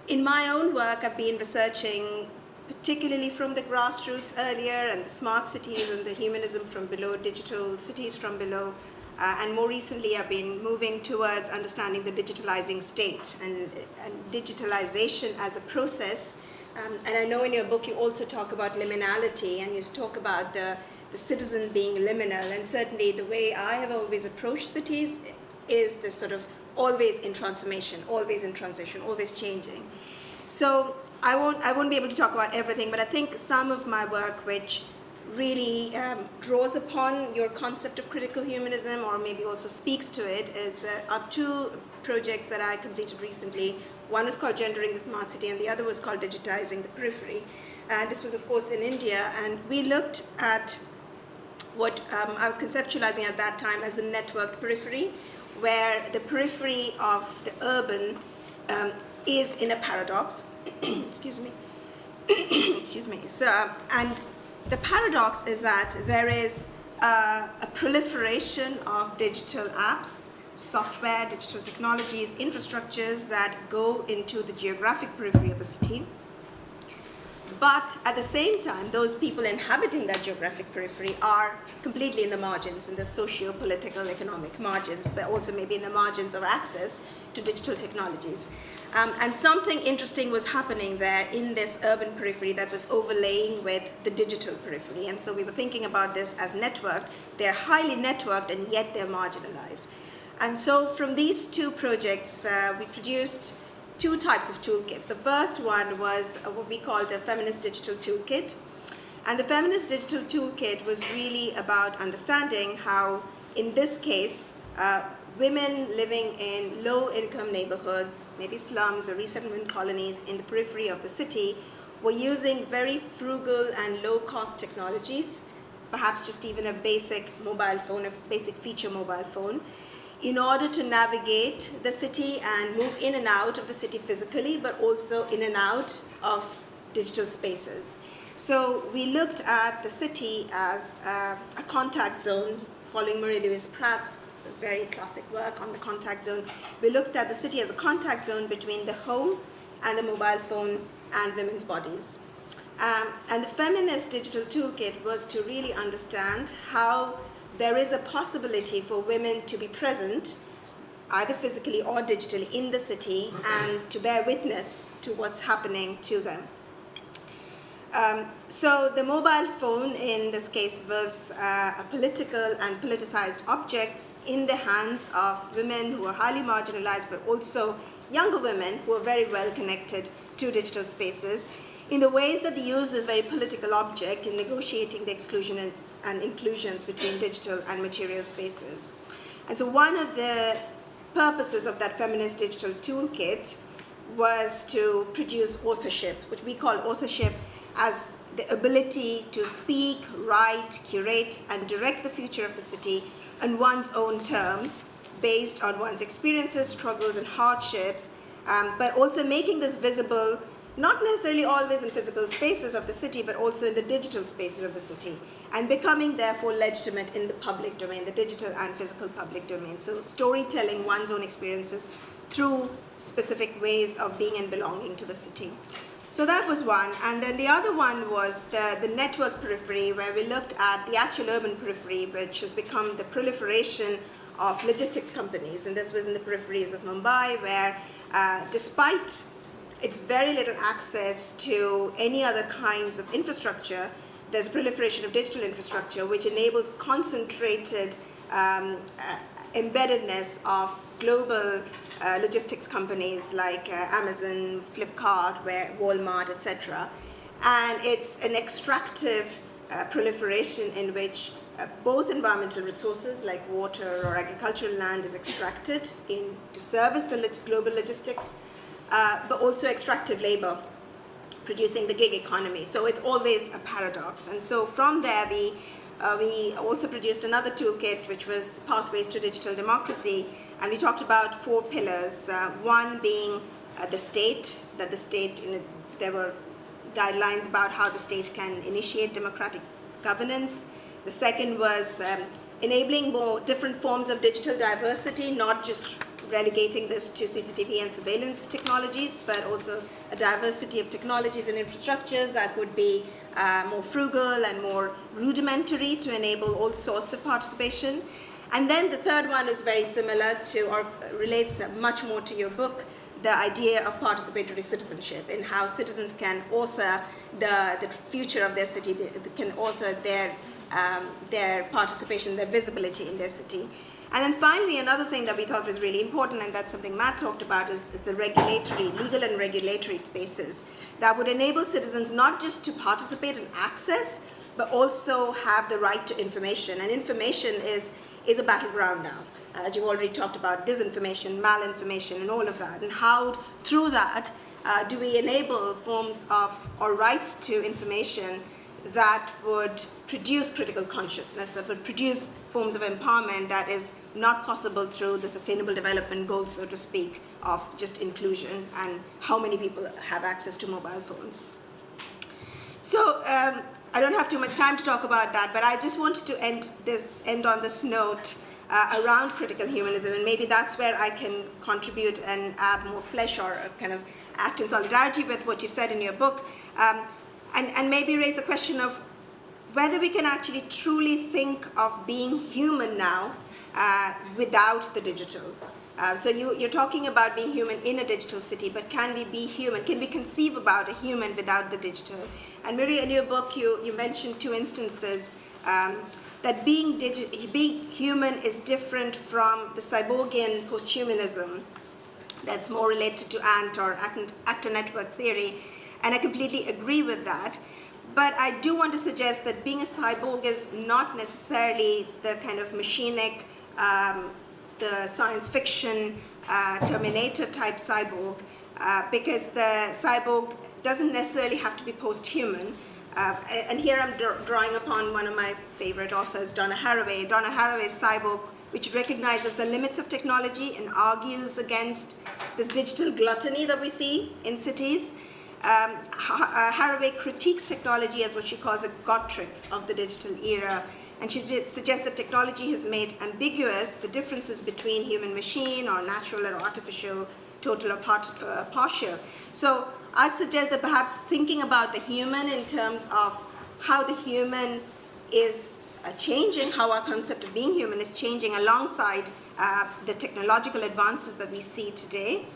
In my own work, I've been researching particularly from the grassroots earlier, and the smart cities and the humanism from below, digital cities from below. And more recently, I've been moving towards understanding the digitalizing state and digitalization as a process. And I know in your book you also talk about liminality, and you talk about the citizen being liminal. And certainly the way I have always approached cities is this sort of always in transformation, always in transition, always changing. So I won't be able to talk about everything, but I think some of my work which really draws upon your concept of critical humanism, or maybe also speaks to it, are two projects that I completed recently. One was called Gendering the Smart City, and the other was called Digitizing the Periphery. And this was, of course, in India, and we looked at what I was conceptualizing at that time as the networked periphery, where the periphery of the urban is in a paradox. Excuse me. Excuse me. So, and the paradox is that there is a proliferation of digital apps, software, digital technologies, infrastructures that go into the geographic periphery of the city. But at the same time, those people inhabiting that geographic periphery are completely in the margins, in the socio-political, economic margins, but also maybe in the margins of access to digital technologies. And something interesting was happening there in this urban periphery that was overlaying with the digital periphery. And so we were thinking about this as networked. They're highly networked, and yet they're marginalized. And so from these two projects, we produced two types of toolkits. The first one was what we called a feminist digital toolkit. And the feminist digital toolkit was really about understanding how, in this case, women living in low-income neighborhoods, maybe slums or resettlement colonies in the periphery of the city, were using very frugal and low-cost technologies, perhaps just even a basic mobile phone, a basic feature mobile phone, in order to navigate the city and move in and out of the city physically, but also in and out of digital spaces. So we looked at the city as a contact zone, following Marie-Louise Pratt's very classic work on the contact zone. We looked at the city as a contact zone between the home and the mobile phone and women's bodies. And the feminist digital toolkit was to really understand how there is a possibility for women to be present, either physically or digitally, in the city and to bear witness to what's happening to them. So the mobile phone in this case was a political and politicized object in the hands of women who were highly marginalized, but also younger women who were very well connected to digital spaces, in the ways that they use this very political object in negotiating the exclusions and inclusions between digital and material spaces. And so one of the purposes of that feminist digital toolkit was to produce authorship, which we call authorship as the ability to speak, write, curate, and direct the future of the city on one's own terms, based on one's experiences, struggles, and hardships, but also making this visible, not necessarily always in physical spaces of the city, but also in the digital spaces of the city, and becoming therefore legitimate in the public domain, the digital and physical public domain. So storytelling one's own experiences through specific ways of being and belonging to the city. So that was one. And then the other one was the network periphery, where we looked at the actual urban periphery, which has become the proliferation of logistics companies. And this was in the peripheries of Mumbai, where despite its very little access to any other kinds of infrastructure, there's a proliferation of digital infrastructure, which enables concentrated embeddedness of global logistics companies like Amazon, Flipkart, Walmart, etc. And it's an extractive proliferation in which both environmental resources like water or agricultural land is extracted to service the global logistics, but also extractive labor, producing the gig economy. So it's always a paradox. And so from there, we also produced another toolkit, which was Pathways to Digital Democracy. And we talked about 4 pillars, one being the state, there were guidelines about how the state can initiate democratic governance. The second was enabling more different forms of digital diversity, not just relegating this to CCTV and surveillance technologies, but also a diversity of technologies and infrastructures that would be more frugal and more rudimentary to enable all sorts of participation. And then the third one is very similar to, or relates much more to your book, the idea of participatory citizenship, and how citizens can author the future of their city, they can author their participation, their visibility in their city. And then finally, another thing that we thought was really important, and that's something Matt talked about, is the legal and regulatory spaces that would enable citizens not just to participate and access, but also have the right to information. And information is a battleground now. As you've already talked about, disinformation, malinformation, and all of that. And how, through that, do we enable forms of, or rights to information that would produce critical consciousness, that would produce forms of empowerment that is not possible through the sustainable development goals, so to speak, of just inclusion and how many people have access to mobile phones. So I don't have too much time to talk about that, but I just wanted to end on this note around critical humanism, and maybe that's where I can contribute and add more flesh or kind of act in solidarity with what you've said in your book. And maybe raise the question of whether we can actually truly think of being human now without the digital. So you're talking about being human in a digital city, but can we be human? Can we conceive about a human without the digital? And Myria, in your book, you mentioned two instances that being human is different from the cyborgian posthumanism that's more related to Ant or actor network theory. And I completely agree with that. But I do want to suggest that being a cyborg is not necessarily the kind of machinic, the science fiction, Terminator type cyborg, because the cyborg doesn't necessarily have to be post-human. And here I'm drawing upon one of my favorite authors, Donna Haraway. Donna Haraway's Cyborg, which recognizes the limits of technology and argues against this digital gluttony that we see in cities. Haraway critiques technology as what she calls a God trick of the digital era, and she suggests that technology has made ambiguous the differences between human-machine or natural or artificial, total or partial. So I'd suggest that perhaps thinking about the human in terms of how the human is changing, how our concept of being human is changing alongside the technological advances that we see today.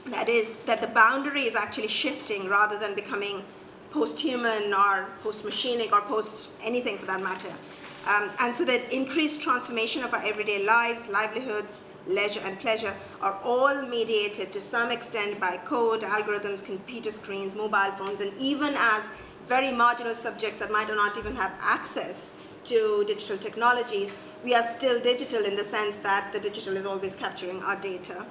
That is, that the boundary is actually shifting rather than becoming post-human or post-machinic or post-anything for that matter. And so that increased transformation of our everyday lives, livelihoods, leisure and pleasure are all mediated to some extent by code, algorithms, computer screens, mobile phones, and even as very marginal subjects that might not even have access to digital technologies, we are still digital in the sense that the digital is always capturing our data.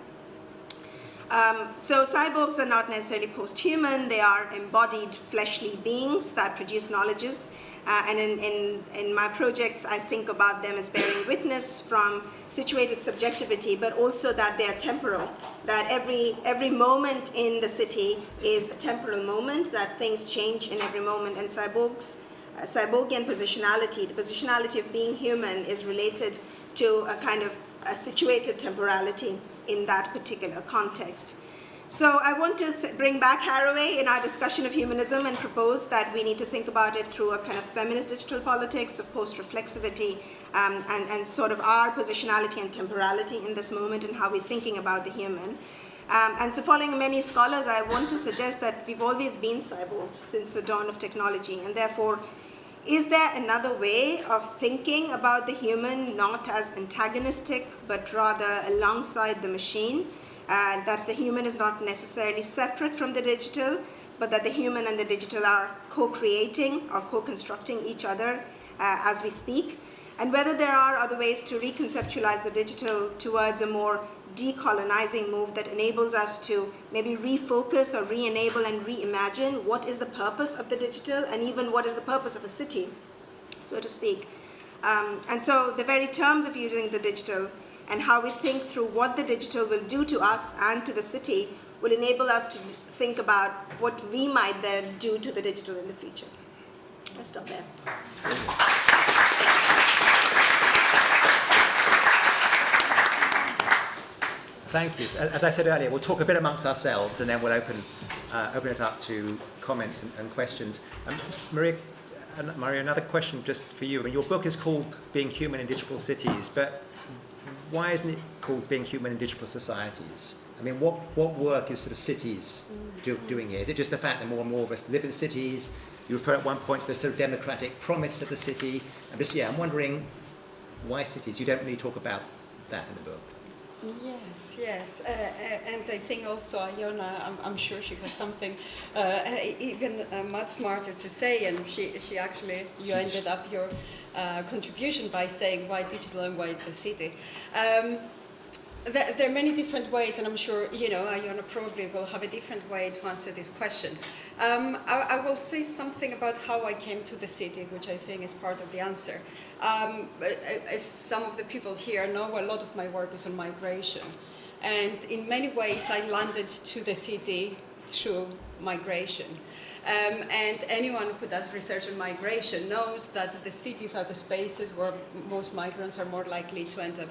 So cyborgs are not necessarily post-human, they are embodied fleshly beings that produce knowledges. And in my projects, I think about them as bearing witness from situated subjectivity, but also that they are temporal, that every moment in the city is a temporal moment, that things change in every moment. And cyborgian positionality, the positionality of being human is related to a kind of a situated temporality in that particular context. So I want to bring back Haraway in our discussion of humanism and propose that we need to think about it through a kind of feminist digital politics of post-reflexivity and sort of our positionality and temporality in this moment and how we're thinking about the human. And so following many scholars, I want to suggest that we've always been cyborgs since the dawn of technology, and therefore, is there another way of thinking about the human, not as antagonistic, but rather alongside the machine? That the human is not necessarily separate from the digital, but that the human and the digital are co-creating or co-constructing each other as we speak, and whether there are other ways to reconceptualize the digital towards a more decolonizing move that enables us to maybe refocus or re-enable and reimagine what is the purpose of the digital and even what is the purpose of a city, so to speak. And so the very terms of using the digital and how we think through what the digital will do to us and to the city will enable us to think about what we might then do to the digital in the future. I'll stop there. Thank you. As I said earlier, we'll talk a bit amongst ourselves and then we'll open it up to comments and questions. Myria, another question just for you. I mean, your book is called Being Human in Digital Cities, but why isn't it called Being Human in Digital Societies? I mean, what work is sort of cities doing here? Is it just the fact that more and more of us live in cities? You refer at one point to the sort of democratic promise of the city. I'm wondering why cities? You don't really talk about that in the book. Yes. And I think also Iona, I'm sure she has something even much smarter to say, and she actually, you ended up your contribution by saying why digital and why the city. There are many different ways, and I'm sure, Iona probably will have a different way to answer this question. I will say something about how I came to the city, which I think is part of the answer. As some of the people here know, a lot of my work is on migration. And in many ways, I landed to the city through migration. And anyone who does research on migration knows that the cities are the spaces where most migrants are more likely to end up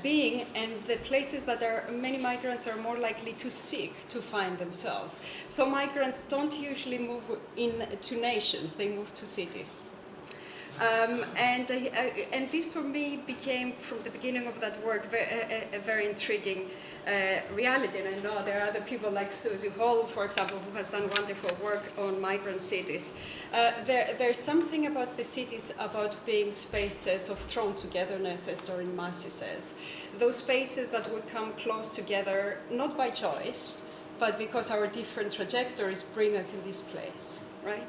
being, and the places that many migrants are more likely to seek to find themselves. So migrants don't usually move to nations, they move to cities. And this for me became, from the beginning of that work, a very intriguing reality. And I know there are other people like Susie Hall, for example, who has done wonderful work on migrant cities. There's something about the cities about being spaces of thrown togetherness, as Doreen Massey says. Those spaces that would come close together, not by choice, but because our different trajectories bring us in this place, right?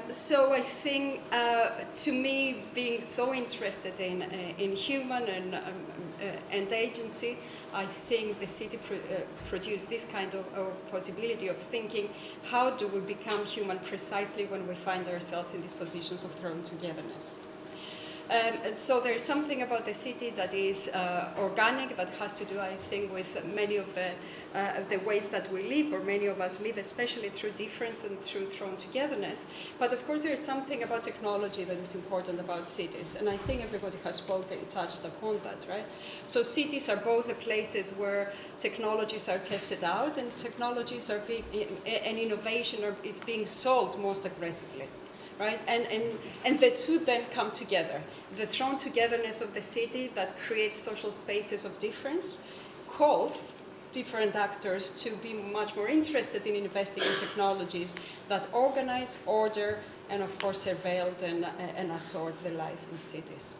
So I think, to me, being so interested in human and agency, I think the city produced this kind of possibility of thinking, how do we become human precisely when we find ourselves in these positions of thrown togetherness? So there's something about the city that is organic, that has to do, I think, with many of the ways that we live, or many of us live, especially through difference and through thrown togetherness. But of course, there is something about technology that is important about cities, and I think everybody has spoken, touched upon that, right? So cities are both the places where technologies are tested out, and technologies are and innovation is being sold most aggressively. Right? And the two then come together. The thrown togetherness of the city that creates social spaces of difference calls different actors to be much more interested in investing in technologies that organize, order, and of course surveilled and assort the life in cities.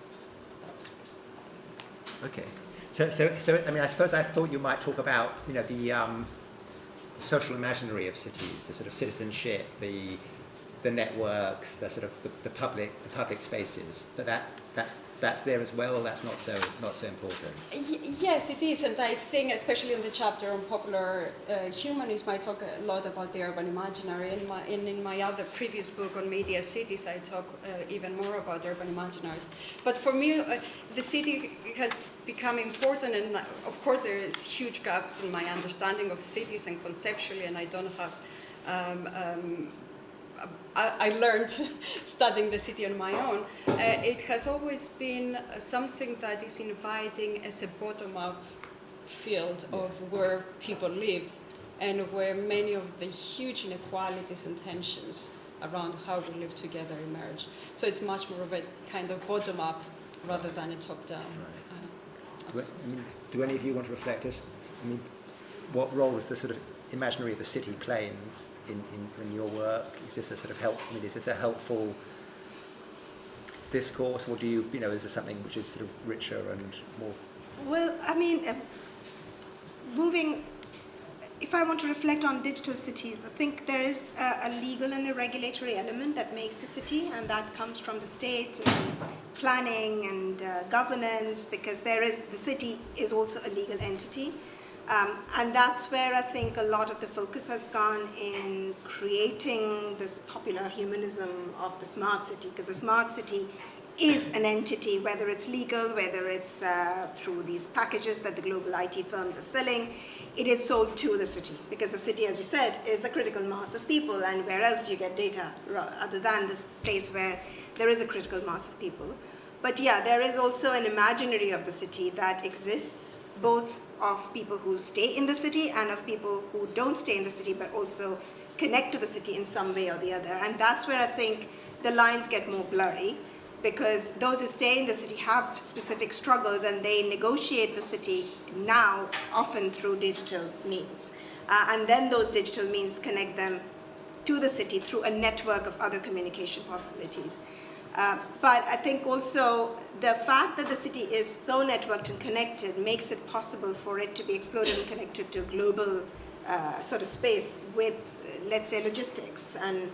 Okay. So I mean, I suppose I thought you might talk about, the social imaginary of cities, the sort of citizenship, the networks, the sort of the public spaces, but that's there as well. That's not so important. Yes, it is, and I think especially in the chapter on popular humanism, I talk a lot about the urban imaginary. And in my other previous book on media cities, I talk even more about urban imaginaries. But for me, the city has become important, and of course there is huge gaps in my understanding of cities and conceptually, and I don't have. I learned studying the city on my own. It has always been something that is inviting as a bottom-up field of where people live, and where many of the huge inequalities and tensions around how we live together emerge. So it's much more of a kind of bottom-up rather than a top-down. Right. Do any of you want to reflect? What role does the sort of imaginary of the city play in your work? Is this a sort of help? Is this a helpful discourse, or do you, is there something which is sort of richer and more? Well, if I want to reflect on digital cities, I think there is a legal and a regulatory element that makes the city, and that comes from the state and planning and governance, because the city is also a legal entity. And that's where I think a lot of the focus has gone in creating this popular humanism of the smart city, because the smart city is an entity, whether it's legal, whether it's through these packages that the global IT firms are selling, it is sold to the city, because the city, as you said, is a critical mass of people, and where else do you get data other than this place where there is a critical mass of people? But yeah, there is also an imaginary of the city that exists, both of people who stay in the city and of people who don't stay in the city but also connect to the city in some way or the other. And that's where I think the lines get more blurry, because those who stay in the city have specific struggles, and they negotiate the city now often through digital means. And then those digital means connect them to the city through a network of other communication possibilities. But I think also the fact that the city is so networked and connected makes it possible for it to be explored and connected to global sort of space with, let's say, logistics and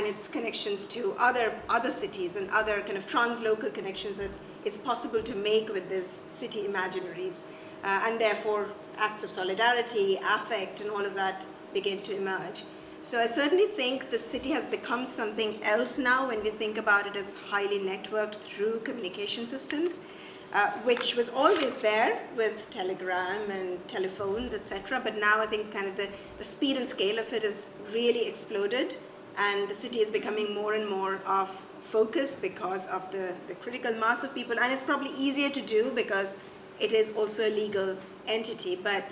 its connections to other cities and other kind of translocal connections that it's possible to make with these city imaginaries. And therefore, acts of solidarity, affect, and all of that begin to emerge. So I certainly think the city has become something else now when we think about it as highly networked through communication systems, which was always there with telegram and telephones, etc. But now I think kind of the speed and scale of it has really exploded, and the city is becoming more and more of focus because of the critical mass of people. And it's probably easier to do because it is also a legal entity. But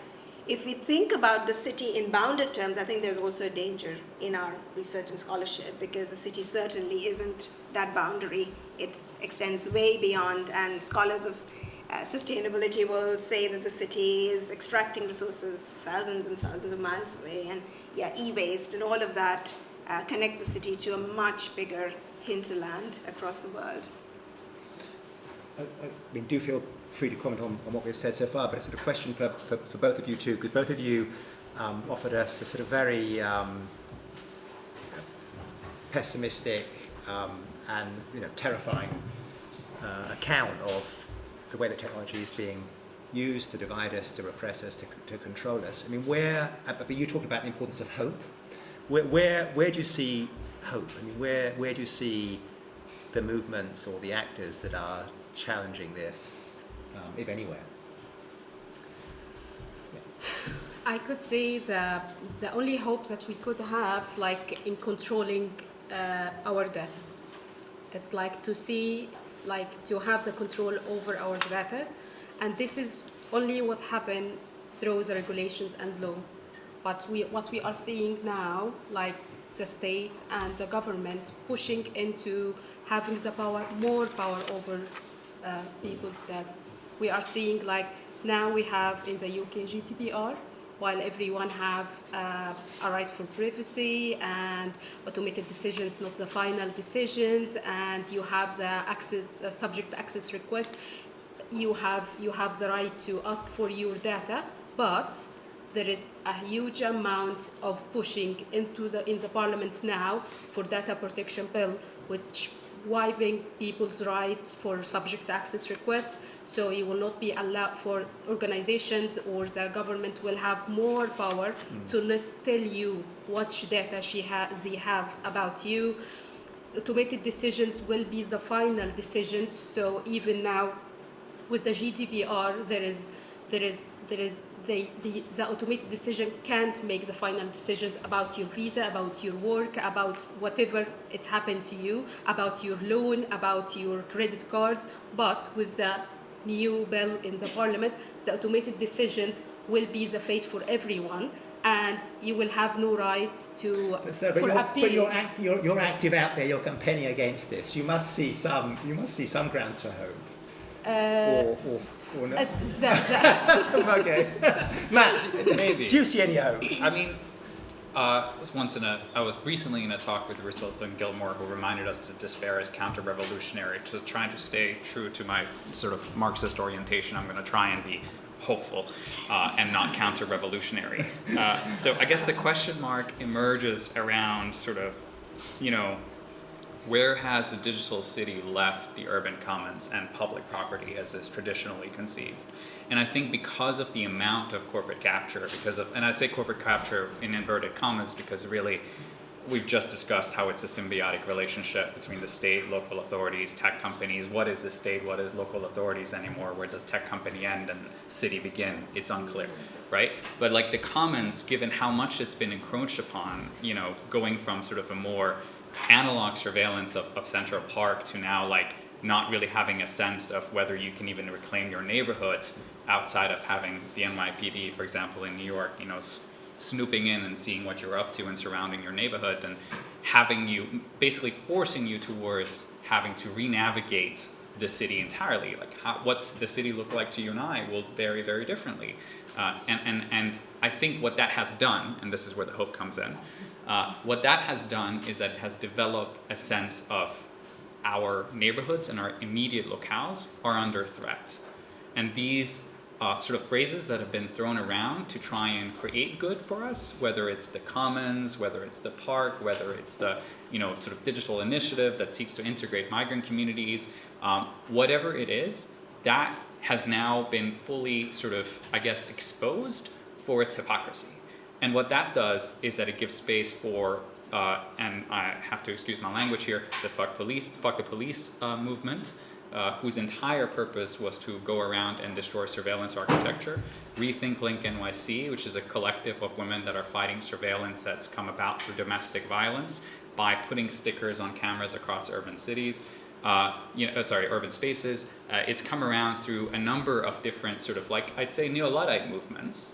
if we think about the city in bounded terms, I think there's also a danger in our research and scholarship, because the city certainly isn't that boundary. It extends way beyond, and scholars of sustainability will say that the city is extracting resources thousands and thousands of miles away, and e-waste and all of that connects the city to a much bigger hinterland across the world. I mean, do feel free to comment on what we've said so far, but it's sort of a question for both of you too, because both of you offered us a sort of very pessimistic and terrifying account of the way that technology is being used to divide us, to repress us, to control us. I mean, but you talked about the importance of hope. Where do you see hope? I mean, where do you see the movements or the actors that are challenging this, if anywhere? Yeah. I could say the only hope that we could have, like, in controlling our data. It's like to see, like, to have the control over our data, and this is only what happened through the regulations and law. But what we are seeing now, like the state and the government pushing into having the more power over people's data. We are seeing, like, now we have in the UK GDPR, while everyone have a right for privacy and automated decisions, not the final decisions, and you have the access, subject access request. You have the right to ask for your data, but there is a huge amount of pushing in the parliament now for data protection bill, which wiping people's right for subject access requests. So you will not be allowed for organizations, or the government will have more power to not tell you which data they have about you. Automated decisions will be the final decisions. So even now with the GDPR, the automated decision can't make the final decisions about your visa, about your work, about whatever it happened to you, about your loan, about your credit card. But with the new bill in the parliament, the automated decisions will be the fate for everyone, and you will have no right to appeal. But you're active out there. You're campaigning against this. You must see some grounds for hope. Or no? Okay. Matt, maybe. Do you see any hope? I mean, I was recently in a talk with Roosevelt and Gilmore, who reminded us that despair is counter-revolutionary. To trying to stay true to my sort of Marxist orientation, I'm going to try and be hopeful and not counter-revolutionary. So I guess the question mark emerges around sort of, where has the digital city left the urban commons and public property as is traditionally conceived? And I think because of the amount of corporate capture, and I say corporate capture in inverted commas because really we've just discussed how it's a symbiotic relationship between the state, local authorities, tech companies. What is the state? What is local authorities anymore? Where does tech company end and city begin? It's unclear, right? But like the commons, given how much it's been encroached upon, going from sort of a more analog surveillance of Central Park to now like not really having a sense of whether you can even reclaim your neighborhoods outside of having the NYPD, for example, in New York, snooping in and seeing what you're up to and surrounding your neighborhood, and having you, basically forcing you towards having to re-navigate the city entirely. Like, what's the city look like to you and I will vary very differently. And I think what that has done, and this is where the hope comes in, what that has done is that it has developed a sense of our neighborhoods and our immediate locales are under threat. And these sort of phrases that have been thrown around to try and create good for us, whether it's the commons, whether it's the park, whether it's the sort of digital initiative that seeks to integrate migrant communities, whatever it is, that has now been fully sort of, I guess, exposed for its hypocrisy. And what that does is that it gives space for, and I have to excuse my language here, the fuck the police movement, whose entire purpose was to go around and destroy surveillance architecture. Rethink Link NYC, which is a collective of women that are fighting surveillance that's come about through domestic violence by putting stickers on cameras across urban cities. Urban spaces. It's come around through a number of different sort of, like, I'd say, neo-Luddite movements,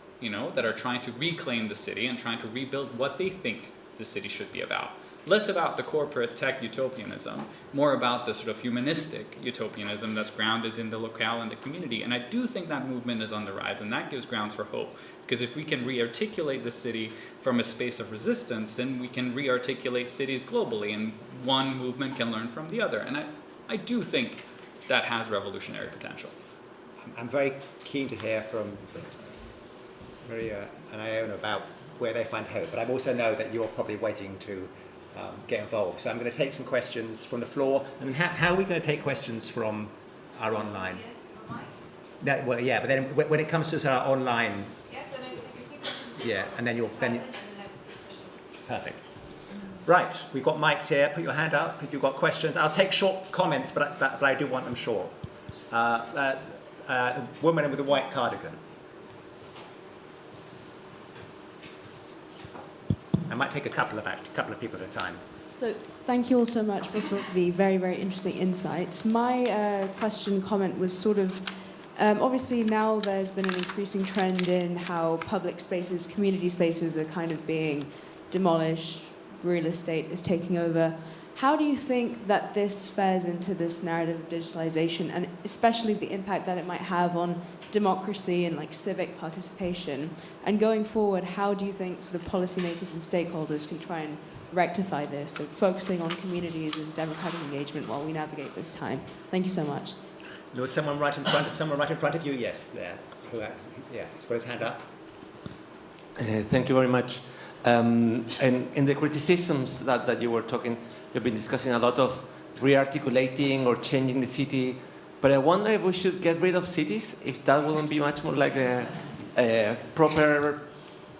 that are trying to reclaim the city and trying to rebuild what they think the city should be about. Less about the corporate tech utopianism, more about the sort of humanistic utopianism that's grounded in the locale and the community. And I do think that movement is on the rise, and that gives grounds for hope. Because if we can re-articulate the city from a space of resistance, then we can re-articulate cities globally, and one movement can learn from the other. And I do think that has revolutionary potential. I'm very keen to hear from Myria and Iona about where they find hope, but I also know that you're probably waiting to get involved. So I'm going to take some questions from the floor. I mean, how are we going to take questions from our online? No, well, yeah, but then when it comes to sort of our online, yeah, and then perfect. Right, we've got mics here. Put your hand up if you've got questions. I'll take short comments, but I do want them short. The woman with the white cardigan. I might take a couple of people at a time. So thank you all so much, first of all, for the very, very interesting insights. My comment was sort of, obviously now there's been an increasing trend in how public spaces, community spaces are kind of being demolished, real estate is taking over. How do you think that this fares into this narrative of digitalization, and especially the impact that it might have on democracy and like civic participation? And going forward, how do you think sort of policymakers and stakeholders can try and rectify this, so focusing on communities and democratic engagement while we navigate this time? Thank you so much. There was someone right in front of you, yes, there. He's got his hand up. Thank you very much. And in the criticisms that you were talking, you've been discussing a lot of re-articulating or changing the city. But I wonder if we should get rid of cities, if that wouldn't be much more like a proper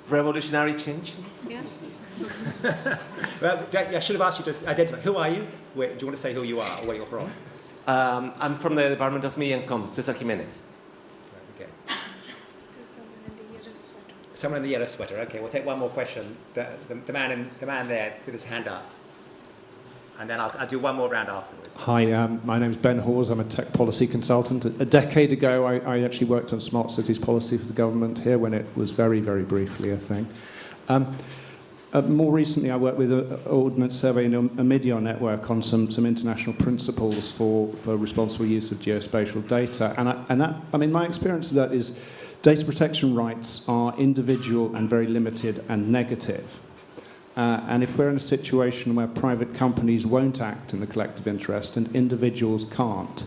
revolutionary change. Yeah. Well, I should have asked you to identify. Who are you? Do you want to say who you are or where you're from? I'm from the Department of Media and Comms, Cesar Jimenez. Okay. There's someone in the yellow sweater. Someone in the yellow sweater. Okay, we'll take one more question. The man there with his hand up. And then I'll do one more round afterwards. Hi, my name is Ben Hawes. I'm a tech policy consultant. A decade ago, I actually worked on smart cities policy for the government here when it was very, very briefly a thing. More recently, I worked with an Ordnance Survey and a media network on some international principles for responsible use of geospatial data. And my experience of that is data protection rights are individual and very limited and negative. And if we're in a situation where private companies won't act in the collective interest and individuals can't,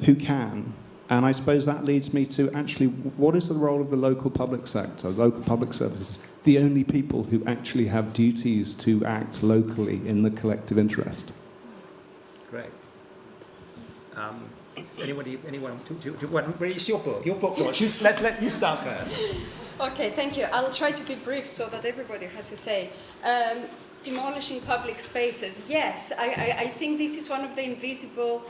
who can? And I suppose that leads me to actually, what is the role of the local public sector, local public services, the only people who actually have duties to act locally in the collective interest? Great. Anyone? It's your book. Your book launch. Let's let you start first. Okay, thank you. I'll try to be brief so that everybody has a say. Demolishing public spaces. Yes, I think this is one of the invisible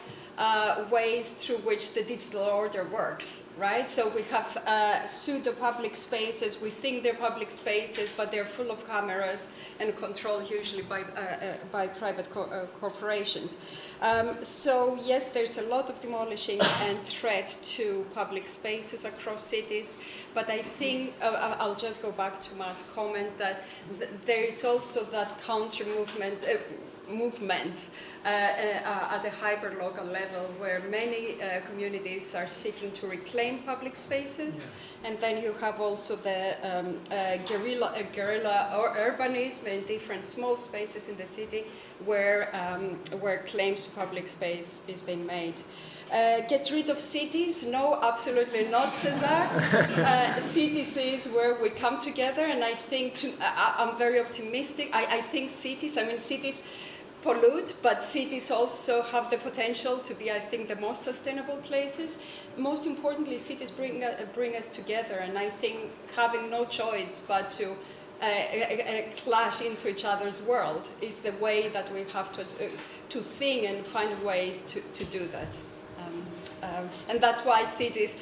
ways through which the digital order works, right? So we have pseudo-public spaces. We think they're public spaces, but they're full of cameras and controlled usually by private corporations. So yes, there's a lot of demolishing and threat to public spaces across cities, but I think, I'll just go back to Matt's comment that there is also that counter movement. movements at a hyper-local level where many communities are seeking to reclaim public spaces. Yeah. And then you have also the guerrilla or urbanism in different small spaces in the city where claims to public space is being made. Get rid of cities? No, absolutely not, Cesar. Cities is where we come together, and I think I'm very optimistic. I think cities pollute, but cities also have the potential to be, I think, the most sustainable places. Most importantly, cities bring us together, and I think having no choice but to clash into each other's world is the way that we have to think and find ways to do that. And that's why cities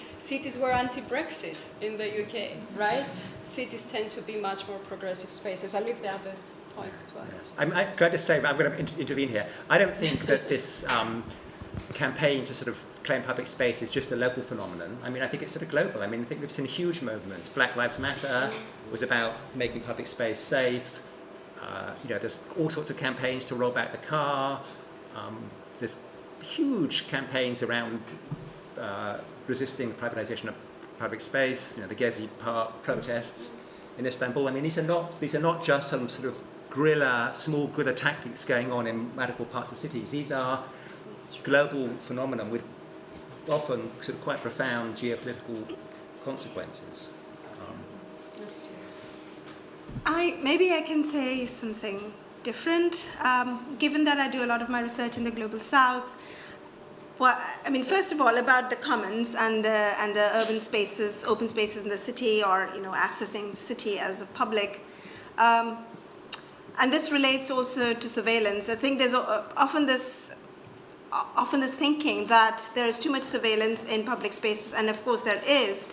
were anti-Brexit in the UK, right? Cities tend to be much more progressive spaces. I'll leave the other points to others. I'm glad to say, but I'm going to intervene here. I don't think that this campaign to sort of claim public space is just a local phenomenon. I mean, I think it's sort of global. I mean, I think we've seen huge movements. Black Lives Matter was about making public space safe. There's all sorts of campaigns to roll back the car. There's huge campaigns around resisting the privatization of public space. The Gezi Park protests in Istanbul. I mean, these are not just some sort of small guerrilla tactics going on in radical parts of cities. These are global phenomena with often sort of quite profound geopolitical consequences. Maybe I can say something different. Given that I do a lot of my research in the Global South, well, I mean, first of all, about the commons and the urban spaces, open spaces in the city, or accessing the city as a public, and this relates also to surveillance. I think there's often this thinking that there is too much surveillance in public spaces, and of course there is.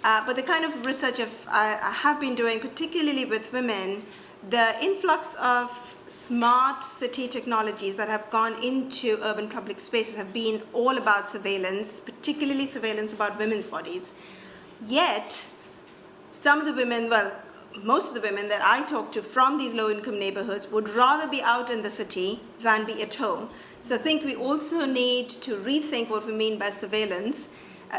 But the kind of research I have been doing, particularly with women, the influx of smart city technologies that have gone into urban public spaces have been all about surveillance, particularly surveillance about women's bodies. Yet, some of the women, most of the women that I talk to from these low-income neighborhoods would rather be out in the city than be at home. So I think we also need to rethink what we mean by surveillance.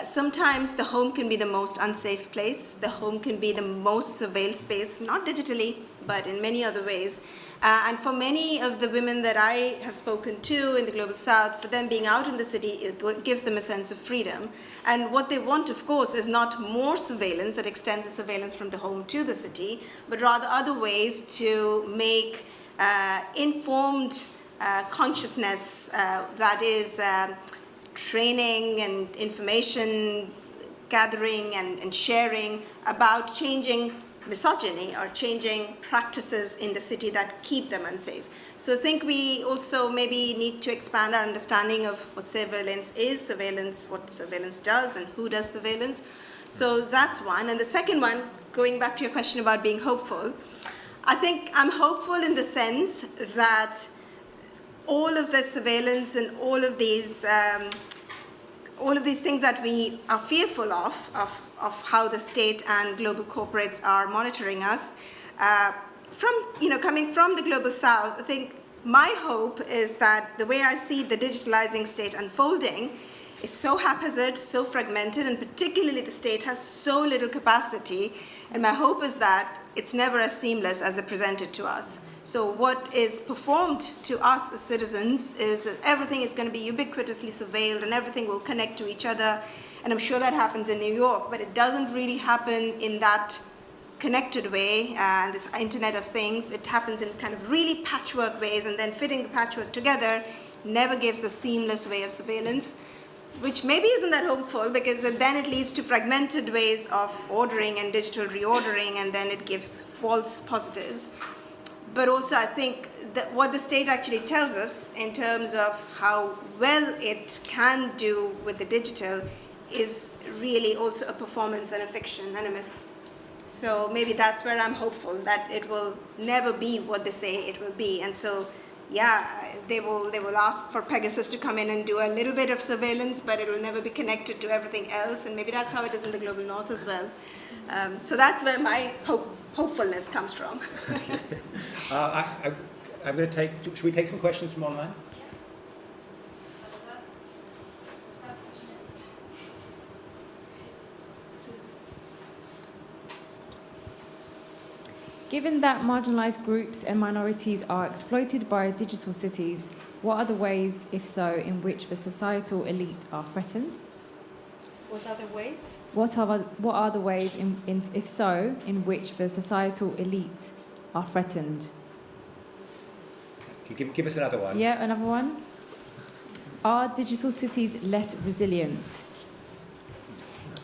Sometimes the home can be the most unsafe place. The home can be the most surveilled space, not digitally, but in many other ways. And for many of the women that I have spoken to in the Global South, for them being out in the city, it gives them a sense of freedom. And what they want, of course, is not more surveillance that extends the surveillance from the home to the city, but rather other ways to make informed consciousness that is training and information gathering and sharing about changing misogyny or changing practices in the city that keep them unsafe. So I think we also maybe need to expand our understanding of what surveillance is, what surveillance does, and who does surveillance. So that's one. And the second one, going back to your question about being hopeful, I think I'm hopeful in the sense that all of the surveillance and all of these things that we are fearful of how the state and global corporates are monitoring us, coming from the Global South, I think my hope is that the way I see the digitalizing state unfolding is so haphazard, so fragmented, and particularly the state has so little capacity, and my hope is that it's never as seamless as they present it to us. So what is performed to us as citizens is that everything is going to be ubiquitously surveilled and everything will connect to each other. And I'm sure that happens in New York, but it doesn't really happen in that connected way, and this Internet of Things. It happens in kind of really patchwork ways, and then fitting the patchwork together never gives the seamless way of surveillance, which maybe isn't that hopeful, because then it leads to fragmented ways of ordering and digital reordering, and then it gives false positives. But also I think that what the state actually tells us in terms of how well it can do with the digital is really also a performance and a fiction and a myth. So maybe that's where I'm hopeful, that it will never be what they say it will be. And so, yeah, they will ask for Pegasus to come in and do a little bit of surveillance, but it will never be connected to everything else. And maybe that's how it is in the Global North as well. So that's where my hopefulness comes from. I'm going to take. Should we take some questions from online? Given that marginalized groups and minorities are exploited by digital cities, what are the ways, if so, in which the societal elite are threatened? What are the ways? What are the ways, if so, in which the societal elite are threatened? Give us another one. Yeah, another one. Are digital cities less resilient?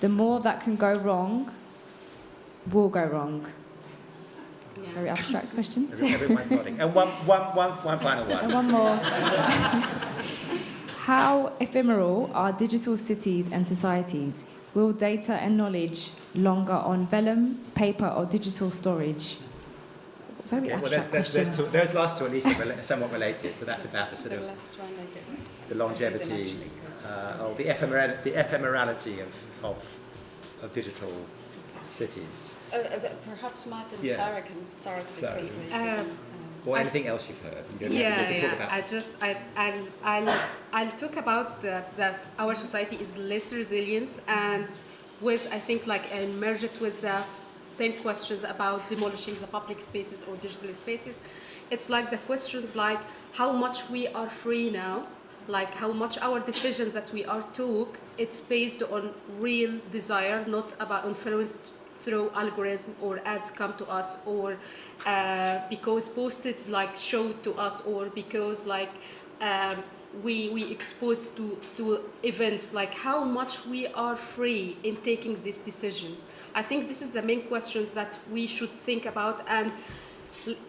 The more that can go wrong will go wrong. Yeah. Very abstract questions. Everyone's nodding. And one final one. And one more. How ephemeral are digital cities and societies? Will data and knowledge longer on vellum, paper, or digital storage? Very abstract questions. Those last two at least are somewhat related. So that's about the sort of last one I did, right? the longevity, or the ephemerality of digital cities. Perhaps Matt and Yeah. Sarah can start with Sarah. these. Or anything else you've heard. You can talk about. I'll talk about that our society is less resilient, and with I think like and merge it with the same questions about demolishing the public spaces or digital spaces. It's like the questions like how much we are free now, like how much our decisions that we are took, it's based on real desire, not about influence through algorithm or ads come to us, or because posted like showed to us, or because like we exposed to events, like how much we are free in taking these decisions. I think this is the main questions that we should think about, and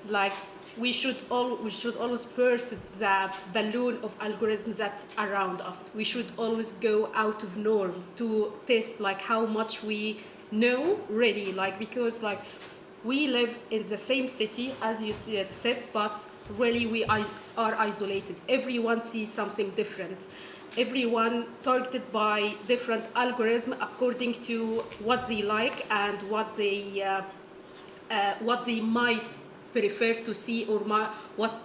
like we should always burst the balloon of algorithms that around us. We should always go out of norms to test like how much we know really, like because like we live in the same city as you said, but really we are isolated. Everyone sees something different. Everyone targeted by different algorithms according to what they like and what they might prefer to see, or what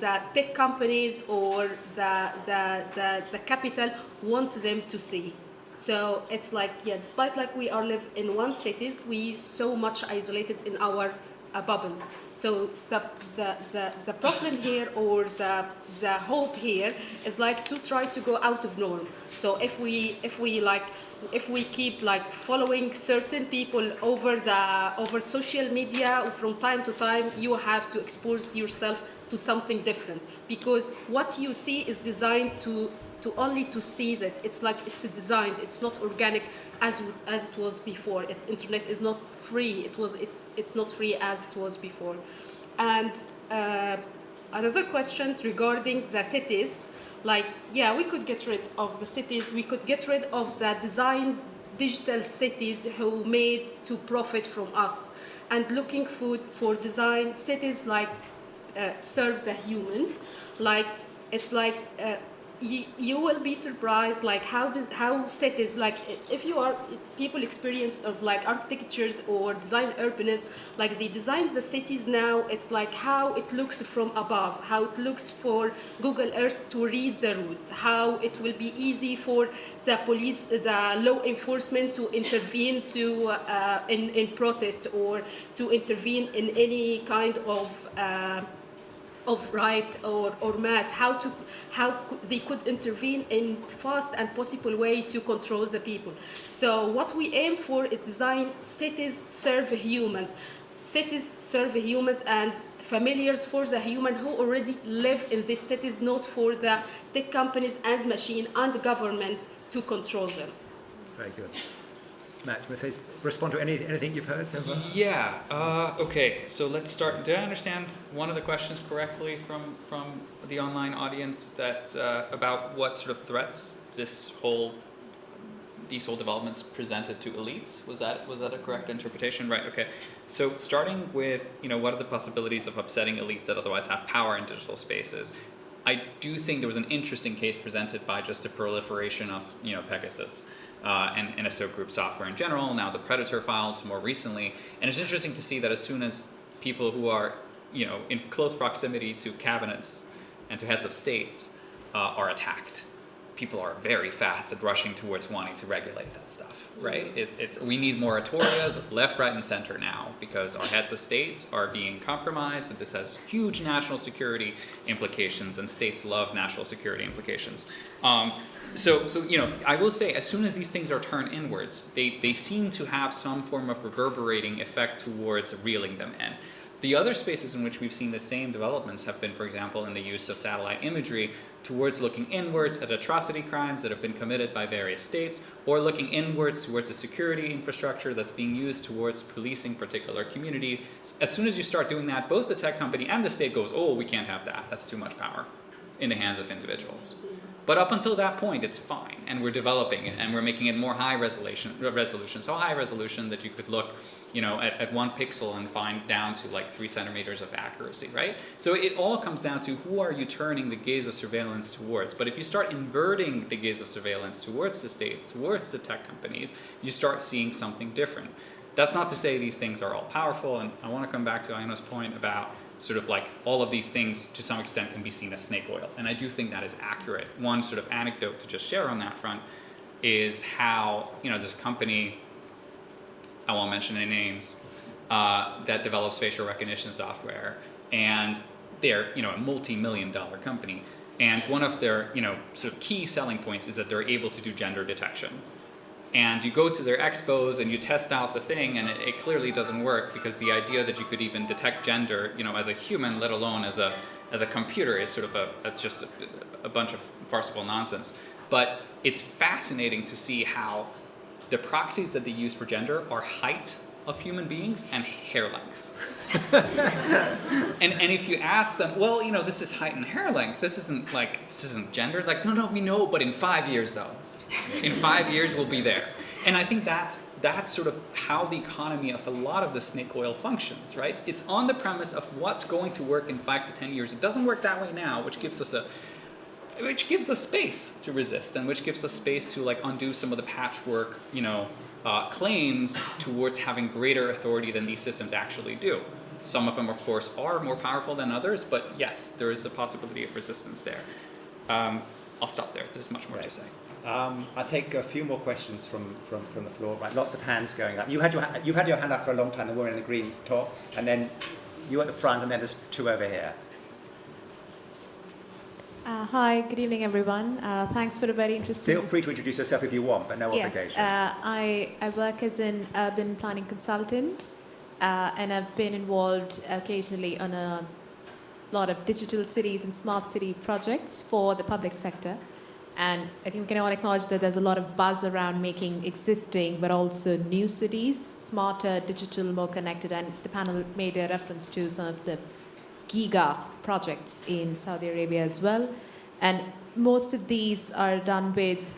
the tech companies or the capital want them to see. So it's like, yeah, despite like we are live in one cities, we so much isolated in our bubbles. So the problem here, or the hope here, is like to try to go out of norm. So if we keep like following certain people over social media, from time to time, you have to expose yourself to something different, because what you see is designed to only to see that it's like it's designed, it's not organic as it was before. Internet is not free. It's not free as it was before. And another questions regarding the cities, like, yeah, we could get rid of the cities. We could get rid of the design digital cities who made to profit from us, and looking for design cities like serve the humans. Like it's like you will be surprised like how cities, like if you are people experience of like architectures or design urbanism, like they design the cities now, it's like how it looks from above, how it looks for Google Earth to read the routes, how it will be easy for the police, the law enforcement to intervene to in protest, or to intervene in any kind of right or mass, how they could intervene in fast and possible way to control the people. So what we aim for is design cities serve humans. Cities serve humans and familiars for the human who already live in these cities, not for the tech companies and machine and government to control them. Very good. Matt, do you want to respond to anything you've heard so far? Yeah. Okay. So let's start. Did I understand one of the questions correctly from the online audience, that about what sort of threats these whole developments presented to elites? Was that a correct interpretation? Right. Okay. So starting with what are the possibilities of upsetting elites that otherwise have power in digital spaces? I do think there was an interesting case presented by just the proliferation of Pegasus. And NSO group software in general, now the Predator files more recently. And it's interesting to see that as soon as people who are, in close proximity to cabinets and to heads of states are attacked. People are very fast at rushing towards wanting to regulate that stuff, right? We need moratorias left, right, and center now because our heads of states are being compromised, and this has huge national security implications, and states love national security implications. So I will say, as soon as these things are turned inwards, they seem to have some form of reverberating effect towards reeling them in. The other spaces in which we've seen the same developments have been, for example, in the use of satellite imagery towards looking inwards at atrocity crimes that have been committed by various states, or looking inwards towards a security infrastructure that's being used towards policing particular community. As soon as you start doing that, both the tech company and the state goes, oh, we can't have that. That's too much power in the hands of individuals. But up until that point, it's fine, and we're developing it, and we're making it more high resolution, so high resolution that you could look, at 1 pixel and find down to like 3 centimeters of accuracy, right? So it all comes down to who are you turning the gaze of surveillance towards. But if you start inverting the gaze of surveillance towards the state, towards the tech companies, you start seeing something different. That's not to say these things are all powerful, and I want to come back to Aino's point about sort of like all of these things to some extent can be seen as snake oil. And I do think that is accurate. One sort of anecdote to just share on that front is how, there's a company, I won't mention any names, that develops facial recognition software. And they're, a multi-million-dollar company. And one of their, sort of key selling points is that they're able to do gender detection. And you go to their expos and you test out the thing, and it clearly doesn't work, because the idea that you could even detect gender, as a human, let alone as a computer, is sort of just a bunch of farcical nonsense. But it's fascinating to see how the proxies that they use for gender are height of human beings and hair length. and if you ask them, well, this is height and hair length, this isn't gender, like, no, we know, but in 5 years though. In 5 years, we'll be there. And I think that's sort of how the economy of a lot of the snake oil functions, right? It's on the premise of what's going to work in 5 to 10 years. It doesn't work that way now, which gives us space to resist, and which gives us space to like undo some of the patchwork, claims towards having greater authority than these systems actually do. Some of them, of course, are more powerful than others, but yes, there is a possibility of resistance there. I'll stop there. There's much more to say. I'll take a few more questions from the floor. Right, lots of hands going up. You had your hand up for a long time, the woman in the green top, and then you at the front, and then there's 2 over here. Hi, good evening, everyone. Thanks for a very interesting... Feel free to introduce yourself if you want, but no obligation. I work as an urban planning consultant, and I've been involved occasionally on a lot of digital cities and smart city projects for the public sector. And I think we can all acknowledge that there's a lot of buzz around making existing but also new cities smarter, digital, more connected, and the panel made a reference to some of the giga projects in Saudi Arabia as well. And most of these are done with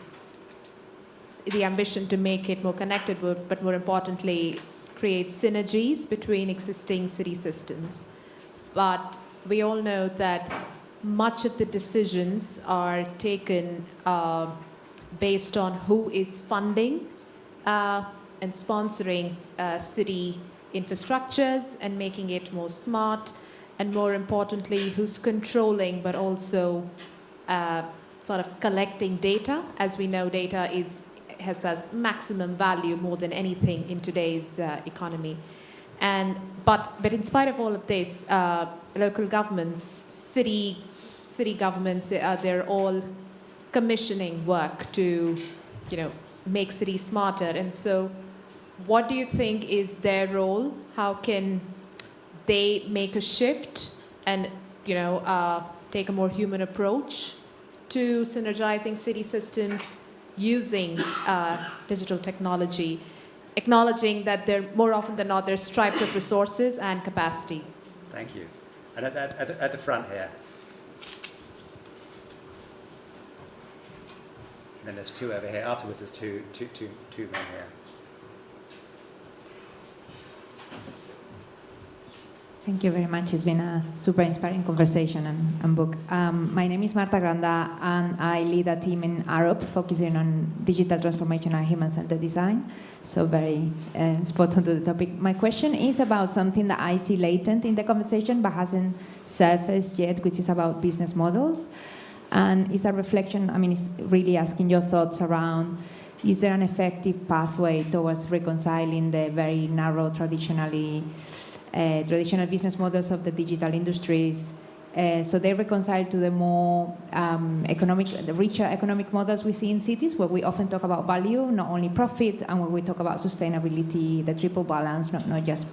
the ambition to make it more connected, but more importantly, create synergies between existing city systems. But we all know that much of the decisions are taken based on who is funding and sponsoring city infrastructures and making it more smart, and more importantly, who's controlling but also sort of collecting data. As we know, data has maximum value more than anything in today's economy. But in spite of all of this, local governments, city governments, they're all commissioning work to, make cities smarter. And so, what do you think is their role? How can they make a shift and, take a more human approach to synergizing city systems using digital technology, acknowledging that they're more often than not they're striped with resources and capacity? Thank you. And at the front here. And then there's 2 over here. Afterwards, there's two men here. Thank you very much. It's been a super inspiring conversation and book. My name is Marta Granda, and I lead a team in Europe focusing on digital transformation and human-centered design. So very spot on to the topic. My question is about something that I see latent in the conversation but hasn't surfaced yet, which is about business models. And it's a reflection, I mean, it's really asking your thoughts around, is there an effective pathway towards reconciling the very narrow traditional business models of the digital industries, so they reconcile to the more the richer economic models we see in cities, where we often talk about value, not only profit, and where we talk about sustainability, the triple balance, not just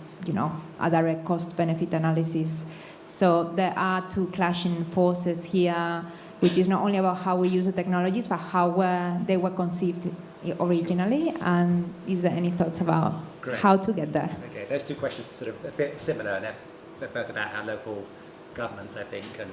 a direct cost-benefit analysis. So there are two clashing forces here, which is not only about how we use the technologies, but how they were conceived originally. And is there any thoughts about how to get there? Okay, those two questions are sort of a bit similar, and they're both about our local governments, I think. And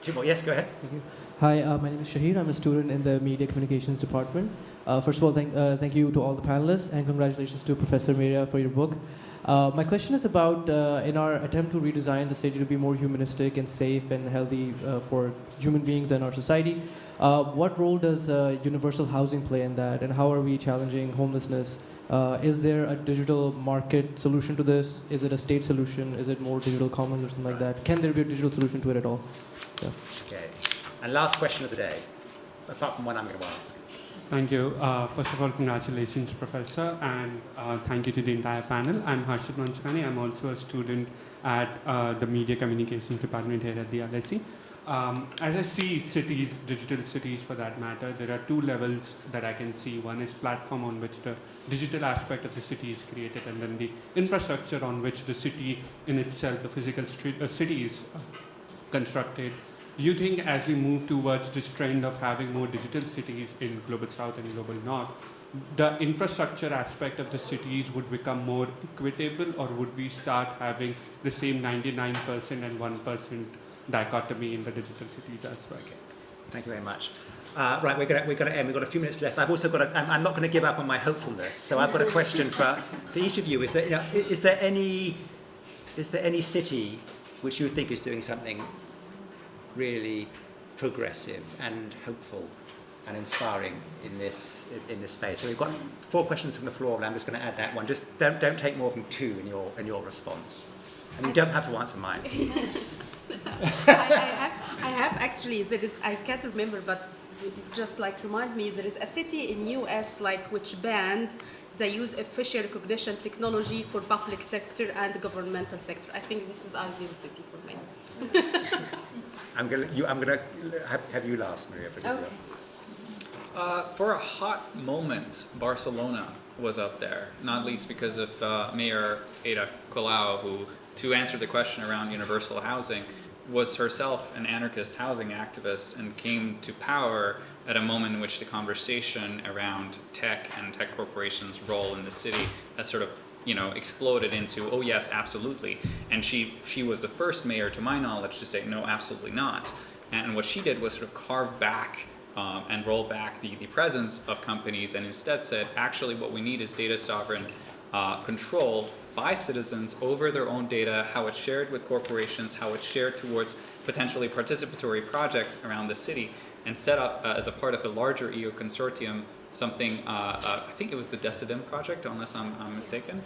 two more. Yes, go ahead. Thank you. Hi, my name is Shahir. I'm a student in the Media Communications Department. First of all, thank you to all the panelists, and congratulations to Professor Myria for your book. My question is about, in our attempt to redesign the city to be more humanistic and safe and healthy for human beings and our society, what role does universal housing play in that, and how are we challenging homelessness? Is there a digital market solution to this? Is it a state solution? Is it more digital commons or something like that? Can there be a digital solution to it at all? Yeah. Okay. And last question of the day, apart from one I'm going to ask. Thank you. First of all, congratulations, Professor, and thank you to the entire panel. I'm Harshit Manchani. I'm also a student at the Media Communications Department here at the LSE. As I see cities, digital cities for that matter, there are two levels that I can see. One is platform on which the digital aspect of the city is created, and then the infrastructure on which the city in itself, the physical city is constructed. Do you think as we move towards this trend of having more digital cities in Global South and Global North, the infrastructure aspect of the cities would become more equitable, or would we start having the same 99% and 1% dichotomy in the digital cities as well? Okay. Thank you very much. Right, we're going to end. We've got a few minutes left. I've also got I'm not going to give up on my hopefulness. So I've got a question for each of you. Is there any city which you think is doing something really progressive and hopeful and inspiring in this space? So we've got 4 questions from the floor, and I'm just going to add that one. Just don't take more than 2 in your response, and you don't have to answer mine. I have actually. I can't remember, but just remind me. There is a city in US which banned the use of facial recognition technology for public sector and governmental sector. I think this is ideal city for me. I'm gonna have you last, Myria. Okay. For a hot moment, Barcelona was up there, not least because of Mayor Ada Colau, who, to answer the question around universal housing, was herself an anarchist housing activist and came to power at a moment in which the conversation around tech and tech corporations' role in the city has sort of exploded into, oh yes, absolutely. And she was the first mayor, to my knowledge, to say, no, absolutely not. And what she did was sort of carve back and roll back the presence of companies, and instead said, actually what we need is data sovereign control by citizens over their own data, how it's shared with corporations, how it's shared towards potentially participatory projects around the city, and set up as a part of a larger EU consortium something, I think it was the Decidim project, unless I'm mistaken.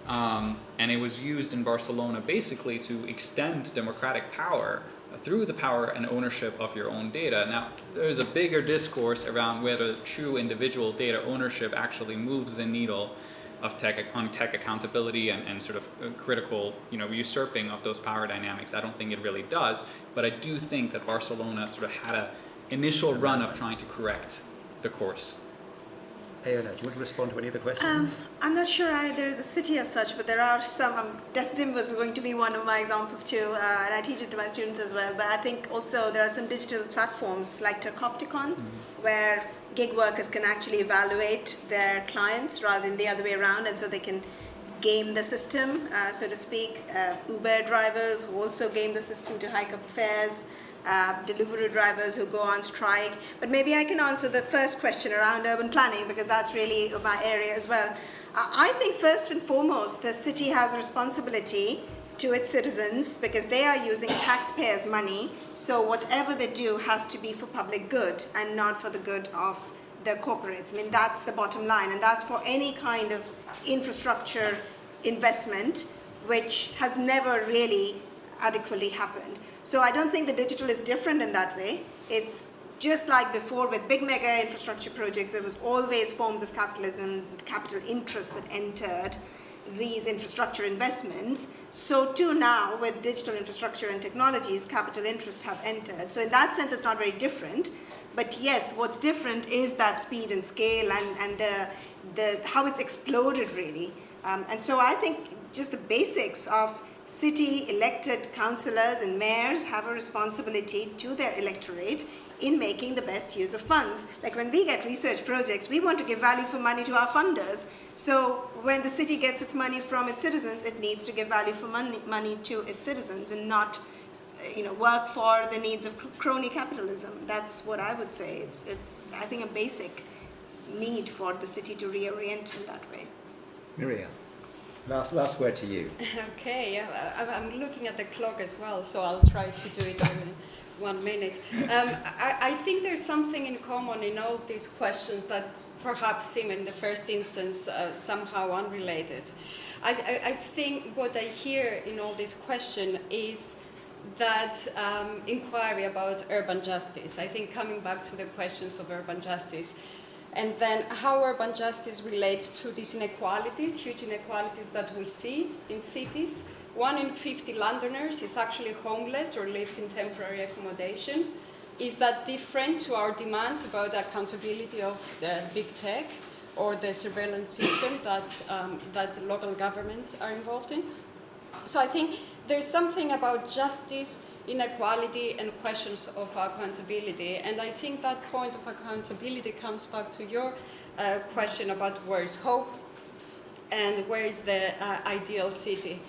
And it was used in Barcelona basically to extend democratic power through the power and ownership of your own data. Now, there's a bigger discourse around whether true individual data ownership actually moves the needle of tech accountability and sort of critical, usurping of those power dynamics. I don't think it really does, but I do think that Barcelona sort of had an initial run of trying to correct the course. Aona, do you want to respond to any of the questions? I'm not sure there is a city as such, but there are some. Decidim was going to be one of my examples too, and I teach it to my students as well. But I think also there are some digital platforms like Tecopticon, where gig workers can actually evaluate their clients rather than the other way around, and so they can game the system, so to speak. Uber drivers who also game the system to hike up fares. Delivery drivers who go on strike. But maybe I can answer the first question around urban planning, because that's really my area as well. I think first and foremost, the city has a responsibility to its citizens because they are using taxpayers' money. So whatever they do has to be for public good and not for the good of the corporates. I mean, that's the bottom line. And that's for any kind of infrastructure investment, which has never really adequately happened. So I don't think the digital is different in that way. It's just like before with big mega infrastructure projects, there was always forms of capitalism, capital interest that entered these infrastructure investments. So too now with digital infrastructure and technologies, capital interests have entered. So in that sense, it's not very different. But yes, what's different is that speed and scale and the how it's exploded really. And so I think just the basics of city elected councillors and mayors have a responsibility to their electorate in making the best use of funds. Like when we get research projects, we want to give value for money to our funders. So when the city gets its money from its citizens, it needs to give value for money to its citizens and not work for the needs of crony capitalism. That's what I would say. It's I think, a basic need for the city to reorient in that way. Myria, last word to you. Okay, I'm looking at the clock as well, so I'll try to do it in 1 minute. I think there's something in common in all these questions that perhaps seem in the first instance somehow unrelated. I think what I hear in all this question is that inquiry about urban justice. I think coming back to the questions of urban justice, and then how urban justice relates to these inequalities, huge inequalities that we see in cities. 1 in 50 Londoners is actually homeless or lives in temporary accommodation. Is that different to our demands about the accountability of the big tech or the surveillance system that the local governments are involved in? So I think there's something about justice, inequality, and questions of accountability. And I think that point of accountability comes back to your question about where is hope and where is the ideal city.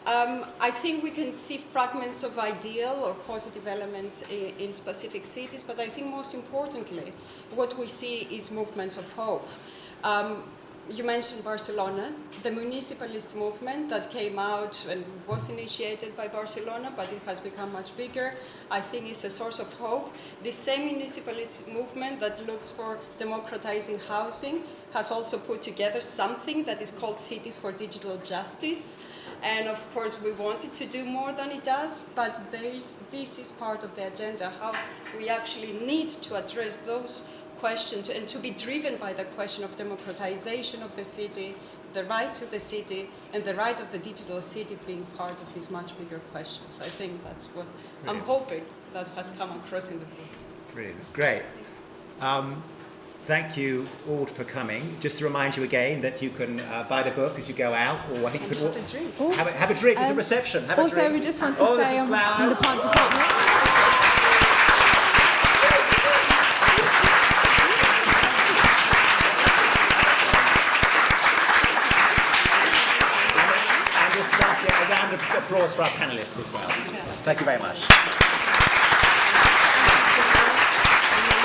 I think we can see fragments of ideal or positive elements in specific cities, but I think most importantly, what we see is movements of hope. You mentioned Barcelona, the municipalist movement that came out and was initiated by Barcelona, but it has become much bigger, I think is a source of hope. The same municipalist movement that looks for democratizing housing has also put together something that is called Cities for Digital Justice. And of course, we wanted to do more than it does, but this is part of the agenda, how we actually need to address those questions and to be driven by the question of democratization of the city, the right to the city, and the right of the digital city being part of these much bigger questions. I think that's what I'm hoping that has come across in the book. Brilliant. Great. Thank you all for coming. Just to remind you again that you can buy the book as you go out, or I think you could have a drink. Have a drink. There's a reception. Have a drink. Also, we just want to say on the part department. And just lastly, a round of applause for our panellists as well. Thank you very much.